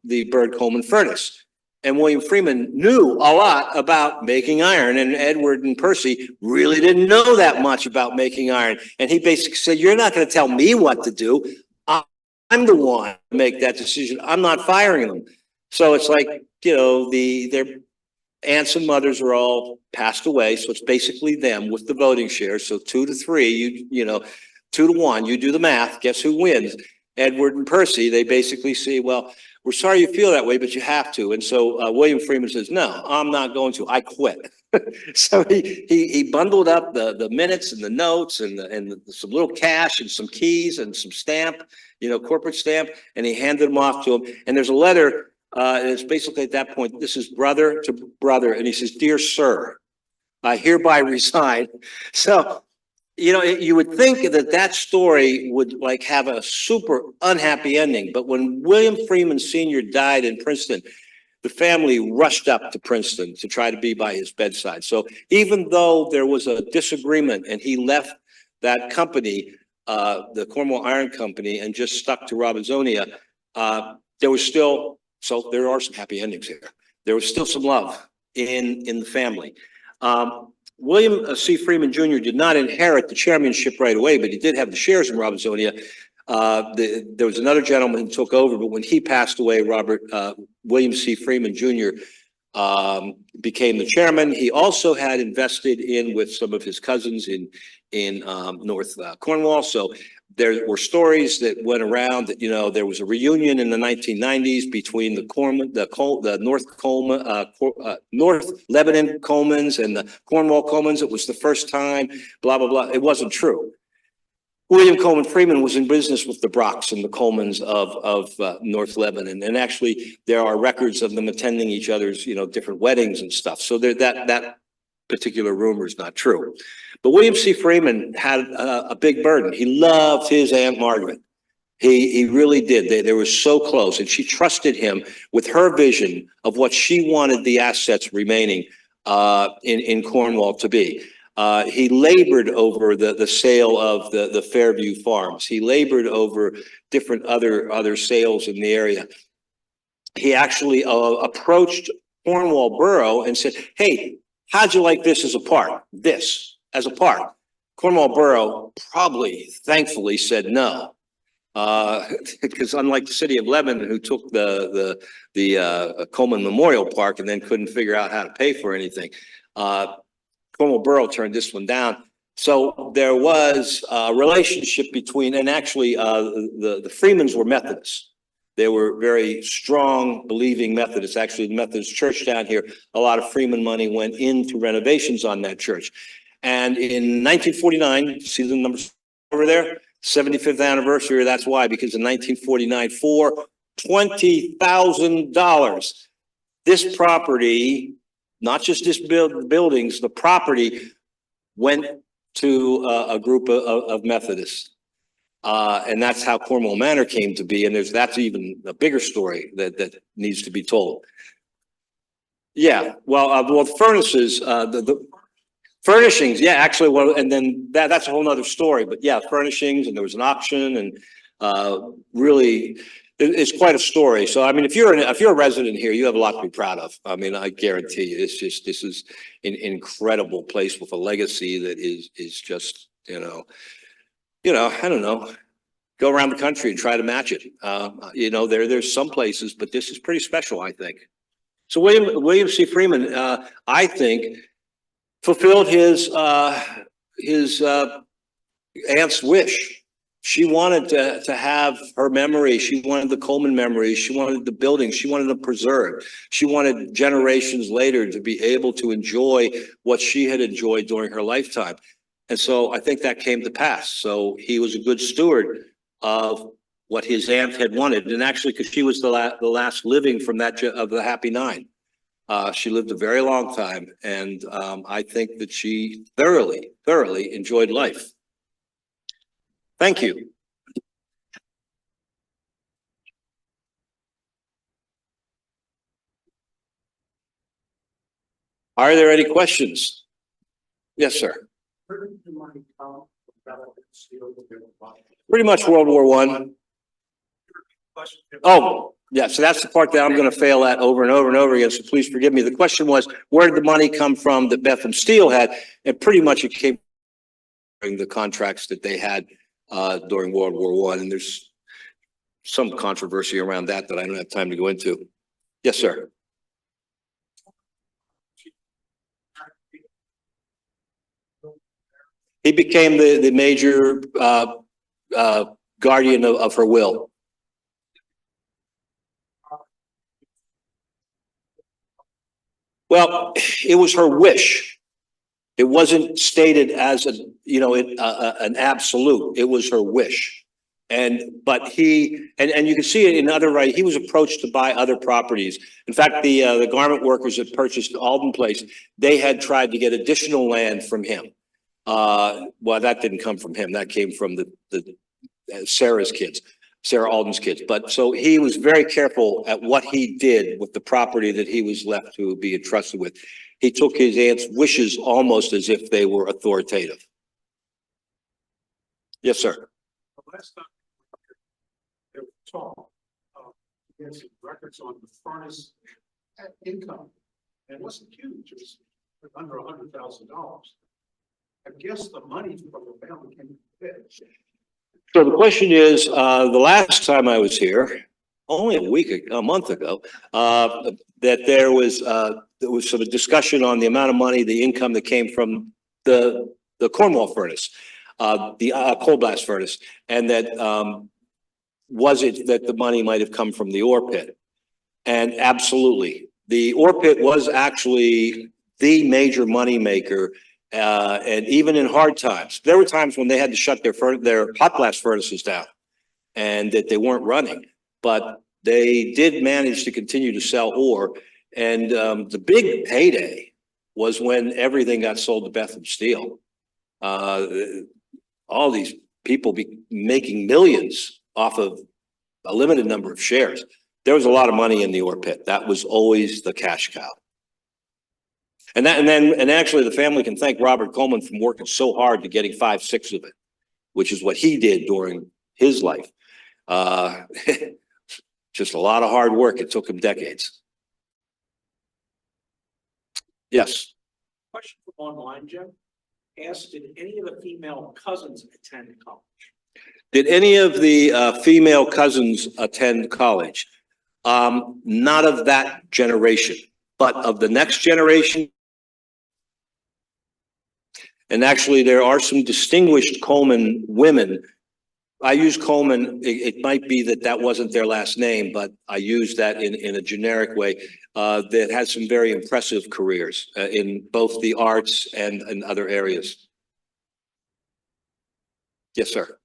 the Bird Coleman furnace. And William Freeman knew a lot about making iron, and Edward and Percy really didn't know that much about making iron. And he basically said, you're not going to tell me what to do. I'm the one to make that decision. I'm not firing them. So it's like, you know, their aunts and mothers are all passed away. So it's basically them with the voting shares. So 2-3, you know, 2-1, you do the math, guess who wins? Edward and Percy. They basically say, well, we're sorry you feel that way, but you have to. And so William Freeman says, no, I'm not going to. I quit. So he bundled up the minutes and the notes and some little cash and some keys and some stamp, you know, corporate stamp, and he handed them off to him. And there's a letter, and it's basically at that point, this is brother to brother, and he says, dear sir, I hereby resign. So, you know, you would think that story would like have a super unhappy ending. But when William Freeman Sr. died in Princeton, the family rushed up to Princeton to try to be by his bedside. So even though there was a disagreement and he left that company, the Cornwall Iron Company, and just stuck to Robinsonia, there was still, so there are some happy endings here. There was still some love in the family. William C. Freeman Jr. did not inherit the chairmanship right away, but he did have the shares in Robinsonia. There was another gentleman who took over, but when he passed away, William C. Freeman Jr. Became the chairman. He also had invested in with some of his cousins in North Cornwall. So there were stories that went around that, you know, there was a reunion in the 1990s between the North Lebanon Colemans and the Cornwall Colemans. It was the first time, blah, blah, blah. It wasn't true. William Coleman Freeman was in business with the Brocks and the Colemans of North Lebanon. And actually there are records of them attending each other's, you know, different weddings and stuff. So that particular rumor is not true. But William C. Freeman had a big burden. He loved his Aunt Margaret. He really did. They were so close, and she trusted him with her vision of what she wanted the assets remaining in Cornwall to be. He labored over the sale of the Fairview Farms. He labored over different other sales in the area. He actually approached Cornwall Borough and said, "Hey, how'd you like this as a park? This as a park?" Cornwall Borough probably, thankfully, said no, because unlike the city of Lebanon, who took the Coleman Memorial Park and then couldn't figure out how to pay for anything, Cornwall Borough turned this one down. So there was a relationship between, and actually the Freemans were Methodists. They were very strong, believing Methodists. Actually, the Methodist church down here, a lot of Freeman money went into renovations on that church. And in 1949, see the numbers over there? 75th anniversary, that's why, because in 1949, for $20,000, this property, not just this buildings, the property went to a group of Methodists. And that's how Cornwall Manor came to be. And that's even a bigger story that needs to be told. Yeah, well, the furnaces, the furnishings, yeah, actually, well, and then that's a whole nother story. But yeah, furnishings, and there was an auction, and really, it's quite a story. So I mean, if you're a resident here, you have a lot to be proud of. I mean, I guarantee you, this is an incredible place with a legacy that is just, you know, I don't know, go around the country and try to match it. You know, there's some places, but this is pretty special, I think. So William C. Freeman, I think, fulfilled his aunt's wish. She wanted to have her memory. She wanted the Coleman memories. She wanted the buildings. She wanted them preserved. She wanted generations later to be able to enjoy what she had enjoyed during her lifetime. And so I think that came to pass. So he was a good steward of what his aunt had wanted. And actually, because she was the last living from of the Happy Nine. She lived a very long time. And I think that she thoroughly enjoyed life. Thank you. Are there any questions? Yes, sir. Pretty much World War I. Oh, yeah. So that's the part that I'm going to fail at over and over and over again. So please forgive me. The question was, where did the money come from that Bethlehem Steel had? And pretty much it came from the contracts that they had during World War I. And there's some controversy around that I don't have time to go into. Yes, sir. He became the major guardian of her will. Well, it was her wish. It wasn't stated as an absolute. It was her wish. But he, and you can see it in other writing, he was approached to buy other properties. In fact, the garment workers that purchased Alden Place, they had tried to get additional land from him. Well, that didn't come from him. That came from the Sarah's kids. Sarah Alden's kids. But so he was very careful at what he did with the property that he was left to be entrusted with. He took his aunt's wishes almost as if they were authoritative. Yes, sir. Last time there was talk, we had some records on the furnace income. And it wasn't huge, it was under $100,000. I guess the money from the family came to it. So the question is, the last time I was here, only a month ago, that there was some discussion on the amount of money, the income that came from the Cornwall furnace, the coal blast furnace, and that was it that the money might have come from the ore pit? And absolutely, the ore pit was actually the major money maker. And even in hard times, there were times when they had to shut their hot blast furnaces down and that they weren't running, but they did manage to continue to sell ore. And the big payday was when everything got sold to Bethlehem Steel. All these people making millions off of a limited number of shares. There was a lot of money in the ore pit. That was always the cash cow. And actually the family can thank Robert Coleman for working so hard to getting 5/6 of it, which is what he did during his life. Just a lot of hard work. It took him decades. Yes. Question from online, Jim. Asked, did any of the female cousins attend college? Did any of the female cousins attend college? Not of that generation, but of the next generation. And actually, there are some distinguished Coleman women. I use Coleman, it might be that wasn't their last name, but I use that in a generic way, that had some very impressive careers in both the arts and in other areas. Yes, sir.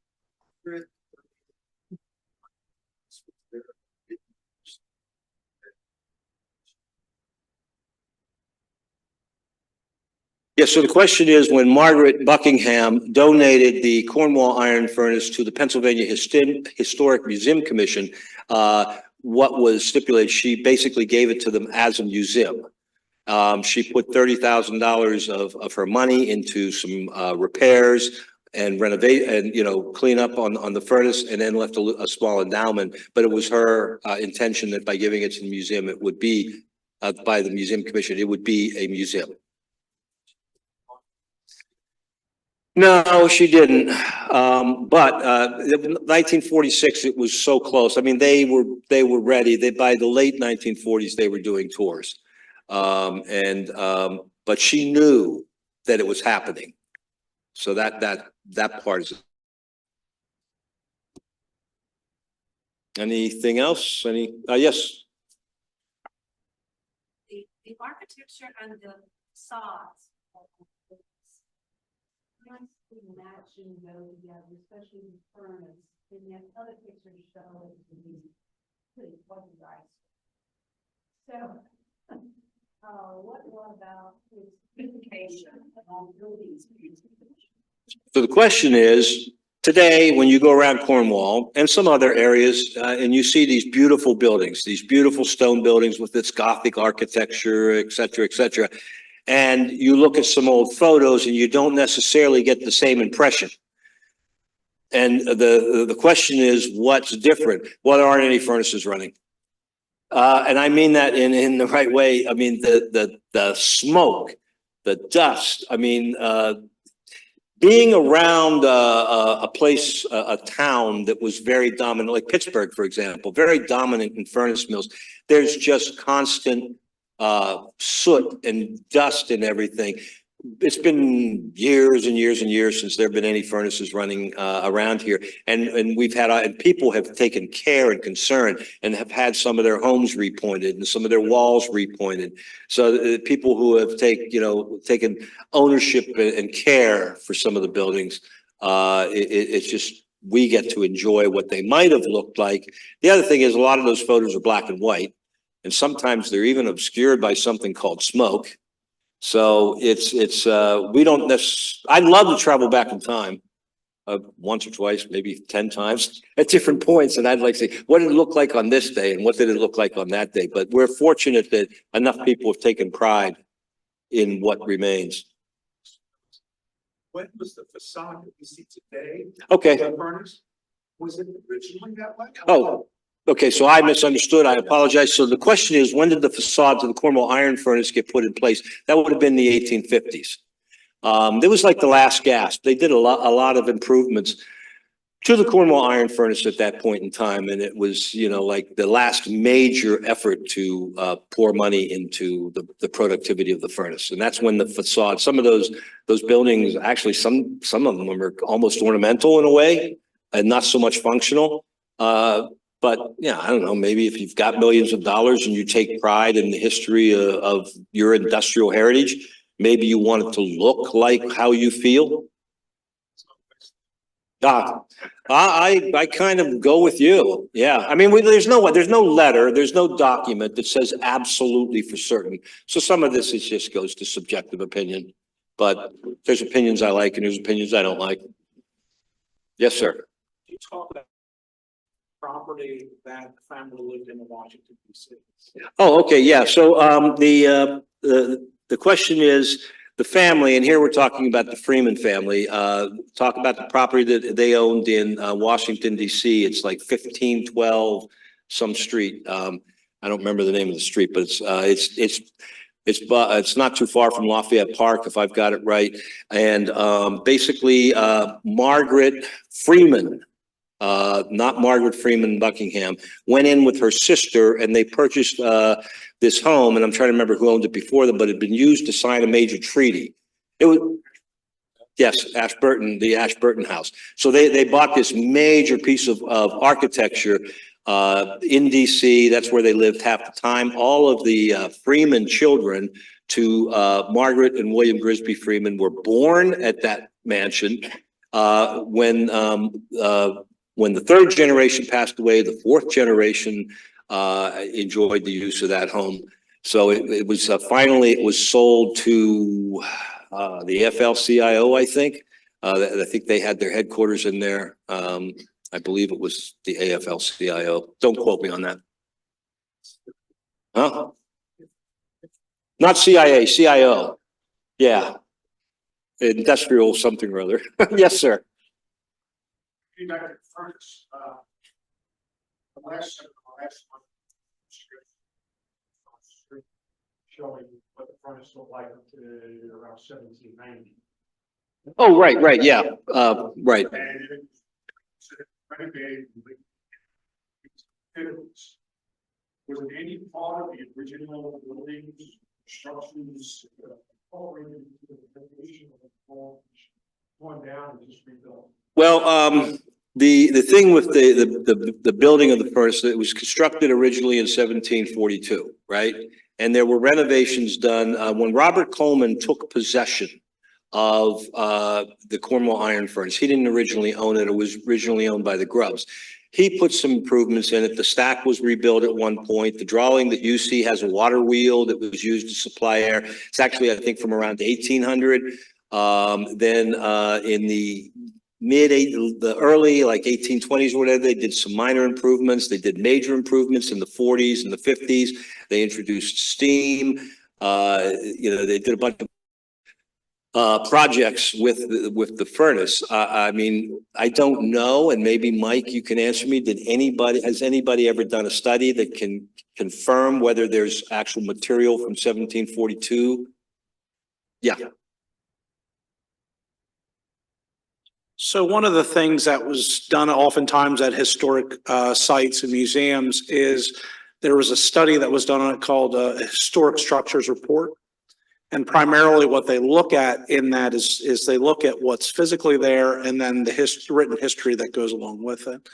Yes, so the question is, when Margaret Buckingham donated the Cornwall Iron Furnace to the Pennsylvania Historic Museum Commission, what was stipulated, she basically gave it to them as a museum. She put $30,000 of her money into some repairs and renovate and, clean up on the furnace, and then left a small endowment. But it was her intention that by giving it to the museum, it would be, by the Museum Commission, it would be a museum. No, she didn't. But 1946, it was so close. I mean, they were ready. By the late 1940s, they were doing tours. But she knew that it was happening. So that part is. Anything else? Yes. The architecture and the facades. Matching those together, especially the furnace, and then other pictures show it to be pretty quasi-right. So, what about its beautification on buildings? So the question is, today, when you go around Cornwall and some other areas, and you see these beautiful buildings, these beautiful stone buildings with its Gothic architecture, et cetera, and you look at some old photos and you don't necessarily get the same impression. And the question is, what's different? Well, there aren't any furnaces running. And I mean that in the right way. I mean, the smoke, the dust, I mean, being around a place, a town that was very dominant, like Pittsburgh, for example, very dominant in furnace mills, there's just constant soot and dust and everything. It's been years and years and years since there have been any furnaces running around here, and we've had and people have taken care and concern and have had some of their homes repointed and some of their walls repointed. So people who have taken ownership and care for some of the buildings, it's just, we get to enjoy what they might have looked like. The other thing is, a lot of those photos are black and white, and sometimes they're even obscured by something called smoke. So we don't necessarily, I'd love to travel back in time once or twice, maybe 10 times at different points. And I'd like to say, what did it look like on this day? And what did it look like on that day? But we're fortunate that enough people have taken pride in what remains. When was the facade that we see today? Okay. The furnace, was it originally that way? Oh, okay. So I misunderstood. I apologize. So the question is, when did the facades of the Cornwall Iron Furnace get put in place? That would have been the 1850s. There was like the last gasp. They did a lot of improvements to the Cornwall Iron Furnace at that point in time. And it was, you know, like the last major effort to pour money into the productivity of the furnace. And that's when the facade, some of those buildings, actually, some of them are almost ornamental in a way and not so much functional. But yeah, I don't know, maybe if you've got millions of dollars and you take pride in the history of your industrial heritage, maybe you want it to look like how you feel. I kind of go with you. Yeah. I mean, there's no letter, there's no document that says absolutely for certain. So some of this just goes to subjective opinion, but there's opinions I like and there's opinions I don't like. Yes, sir. You talk about property that the family lived in Washington, D.C. Oh, okay. Yeah. So, the question is the family, and here we're talking about the Freeman family, talk about the property that they owned in, Washington, D.C. It's like 1512 some street. I don't remember the name of the street, but it's not too far from Lafayette Park, if I've got it right. And, basically, Margaret Freeman, not Margaret Freeman Buckingham, went in with her sister and they purchased this home, and I'm trying to remember who owned it before them, but it had been used to sign a major treaty. It was, yes, Ashburton, the Ashburton House. So they bought this major piece of architecture in DC. That's where they lived half the time. All of the Freeman children to Margaret and William Grisby Freeman were born at that mansion. When the third generation passed away, the fourth generation enjoyed the use of that home. So it was finally, it was sold to the FL-CIO, I think. I think they had their headquarters in there. I believe it was the AFL-CIO. Don't quote me on that. Huh? Not CIA, CIO. Yeah. Industrial something or other. Yes, sir. Back to the furnace, the last one showing what the furnace looked like around 1790. Oh, right, yeah, right. And it was renovated. Was it any part of the original buildings, structures, going down and just rebuilt? Well, the thing with the building of the furnace, it was constructed originally in 1742, right? And there were renovations done when Robert Coleman took possession of the Cornwall Iron Furnace. He didn't originally own it. It was originally owned by the Grubbs. He put some improvements in it. The stack was rebuilt at one point. The drawing that you see has a water wheel that was used to supply air. It's actually, I think, from around 1800. Then in the early like 1820s or whatever, they did some minor improvements. They did major improvements in the 40s and the 50s. They introduced steam. They did a bunch of projects with the furnace. I mean, I don't know, and maybe Mike, you can answer me. Has anybody ever done a study that can confirm whether there's actual material from 1742? Yeah. So one of the things that was done oftentimes at historic sites and museums is there was a study that was done on it called a Historic Structures Report. And primarily what they look at in that is they look at what's physically there and then the written history that goes along with it.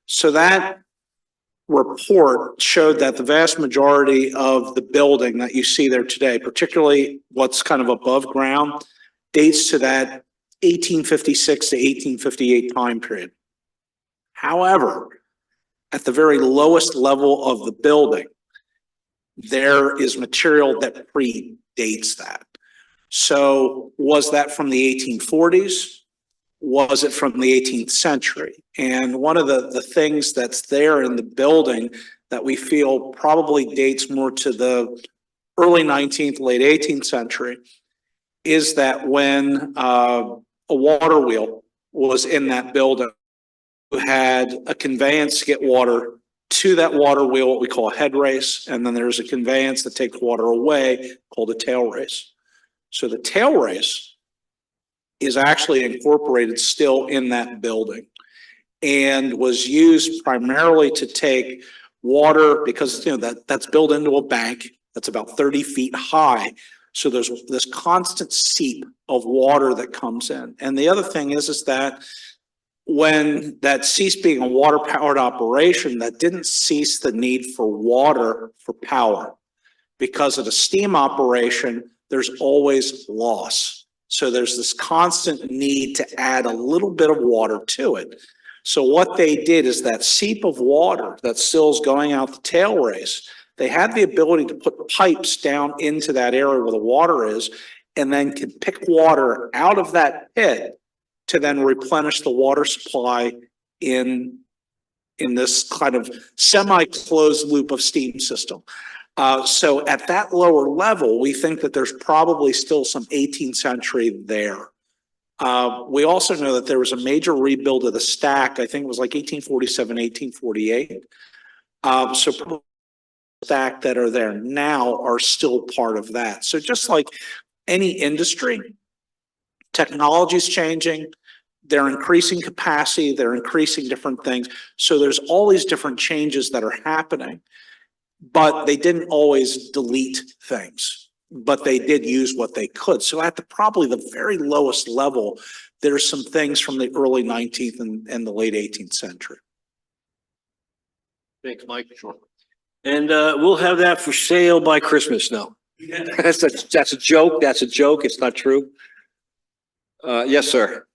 So that report showed that the vast majority of the building that you see there today, particularly what's kind of above ground, dates to that 1856 to 1858 time period. However, at the very lowest level of the building, there is material that predates that. So was that from the 1840s? was it from the 18th century? And one of the things that's there in the building that we feel probably dates more to the early 19th, late 18th century is that when a water wheel was in that building, you had a conveyance to get water to that water wheel, what we call a head race, and then there's a conveyance that takes water away called a tail race. So the tail race is actually incorporated still in that building and was used primarily to take water because, you know, that's built into a bank that's about 30 feet high. So there's this constant seep of water that comes in. And the other thing is that when that ceased being a water-powered operation, that didn't cease the need for water for power. Because of the steam operation, there's always loss. So there's this constant need to add a little bit of water to it. So what they did is that seep of water that still is going out the tail race, they had the ability to put pipes down into that area where the water is, and then can pick water out of that pit to then replenish the water supply in this kind of semi-closed loop of steam system. So at that lower level, we think that there's probably still some 18th century there. We also know that there was a major rebuild of the stack. I think it was like 1847, 1848. So the stack that are there now are still part of that. So just like any industry, technology is changing. They're increasing capacity. They're increasing different things. So there's all these different changes that are happening, but they didn't always delete things, but they did use what they could. So at probably the very lowest level, there's some things from the early 19th and the late 18th century. Thanks, Mike. Sure. And we'll have that for sale by Christmas now. Yeah. That's a joke. That's a joke. It's not true. Yes, sir.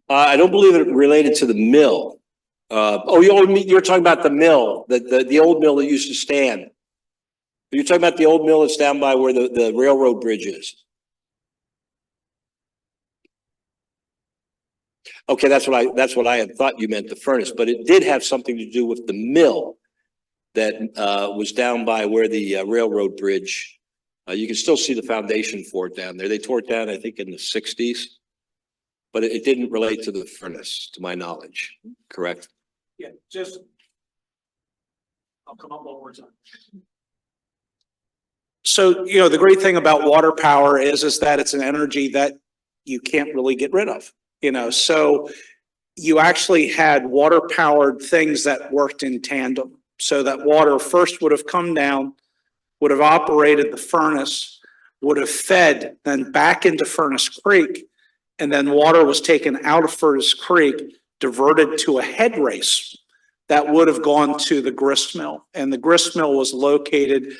I don't believe it related to the mill. You're talking about the mill, the old mill that used to stand. You're talking about the old mill that's down by where the railroad bridge is. Okay, that's what I had thought you meant, the furnace, but it did have something to do with the mill that was down by where the railroad bridge. You can still see the foundation for it down there. They tore it down, I think, in the 60s, but it didn't relate to the furnace, to my knowledge. Correct? Yeah, I'll come up one more time. So, you know, the great thing about water power is that it's an energy that you can't really get rid of. You know, so you actually had water powered things that worked in tandem. So that water first would have come down, would have operated the furnace, would have fed then back into Furnace Creek, and then water was taken out of Furnace Creek, diverted to a head race that would have gone to the grist mill. And the grist mill was located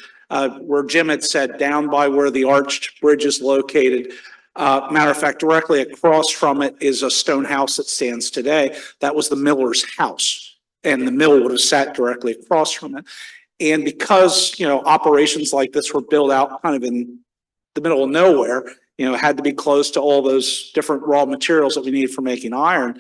where Jim had said, down by where the arched bridge is located. Matter of fact, directly across from it is a stone house that stands today. That was the miller's house, and the mill would have sat directly across from it. And because, you know, operations like this were built out kind of in the middle of nowhere, you know, had to be close to all those different raw materials that we needed for making iron,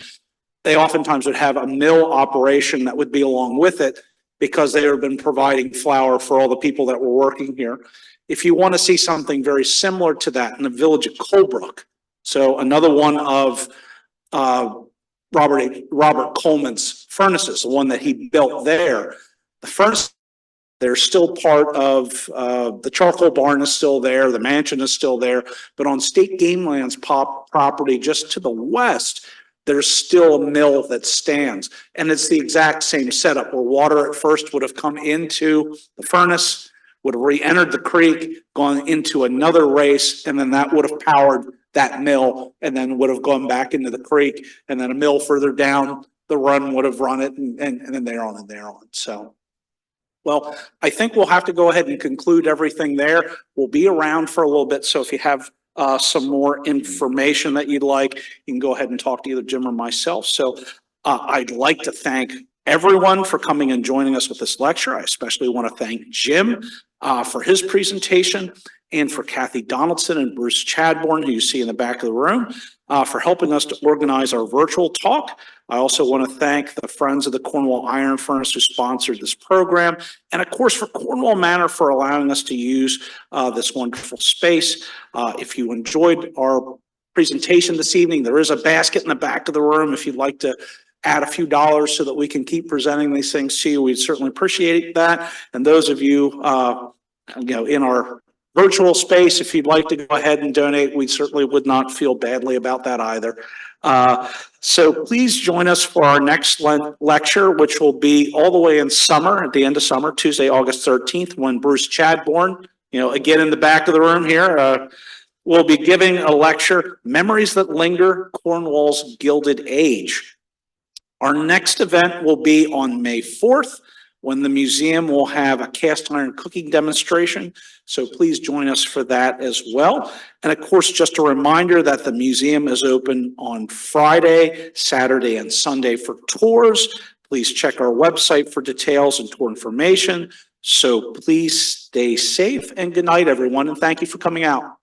they oftentimes would have a mill operation that would be along with it because they have been providing flour for all the people that were working here. If you want to see something very similar to that in the village of Colebrook, so another one of Robert Coleman's furnaces, the one that he built there, the furnace, they're still part of the charcoal barn is still there, the mansion is still there, but on state game lands property just to the west, there's still a mill that stands, and it's the exact same setup where water at first would have come into the furnace, would have re-entered the creek, gone into another race, and then that would have powered that mill, and then would have gone back into the creek, and then a mill further down the run would have run it, and then there on and there on. So, well, I think we'll have to go ahead and conclude everything there. We'll be around for a little bit, so if you have some more information that you'd like, you can go ahead and talk to either Jim or myself. So I'd like to thank everyone for coming and joining us with this lecture. I especially want to thank Jim for his presentation, and for Kathy Donaldson and Bruce Chadbourne, who you see in the back of the room, for helping us to organize our virtual talk. I also want to thank the Friends of the Cornwall Iron Furnace who sponsored this program, and of course for Cornwall Manor for allowing us to use this wonderful space. If you enjoyed our presentation this evening, there is a basket in the back of the room if you'd like to add a few dollars so that we can keep presenting these things to you. We'd certainly appreciate that. And those of you, in our virtual space, if you'd like to go ahead and donate, we certainly would not feel badly about that either. So please join us for our next lecture, which will be all the way in summer, at the end of summer, Tuesday, August 13th, when Bruce Chadbourne, again in the back of the room here, will be giving a lecture, Memories That Linger, Cornwall's Gilded Age. Our next event will be on May 4th, when the museum will have a cast iron cooking demonstration. So please join us for that as well. And of course, just a reminder that the museum is open on Friday, Saturday, and Sunday for tours. Please check our website for details and tour information. So please stay safe, and good night, everyone, and thank you for coming out.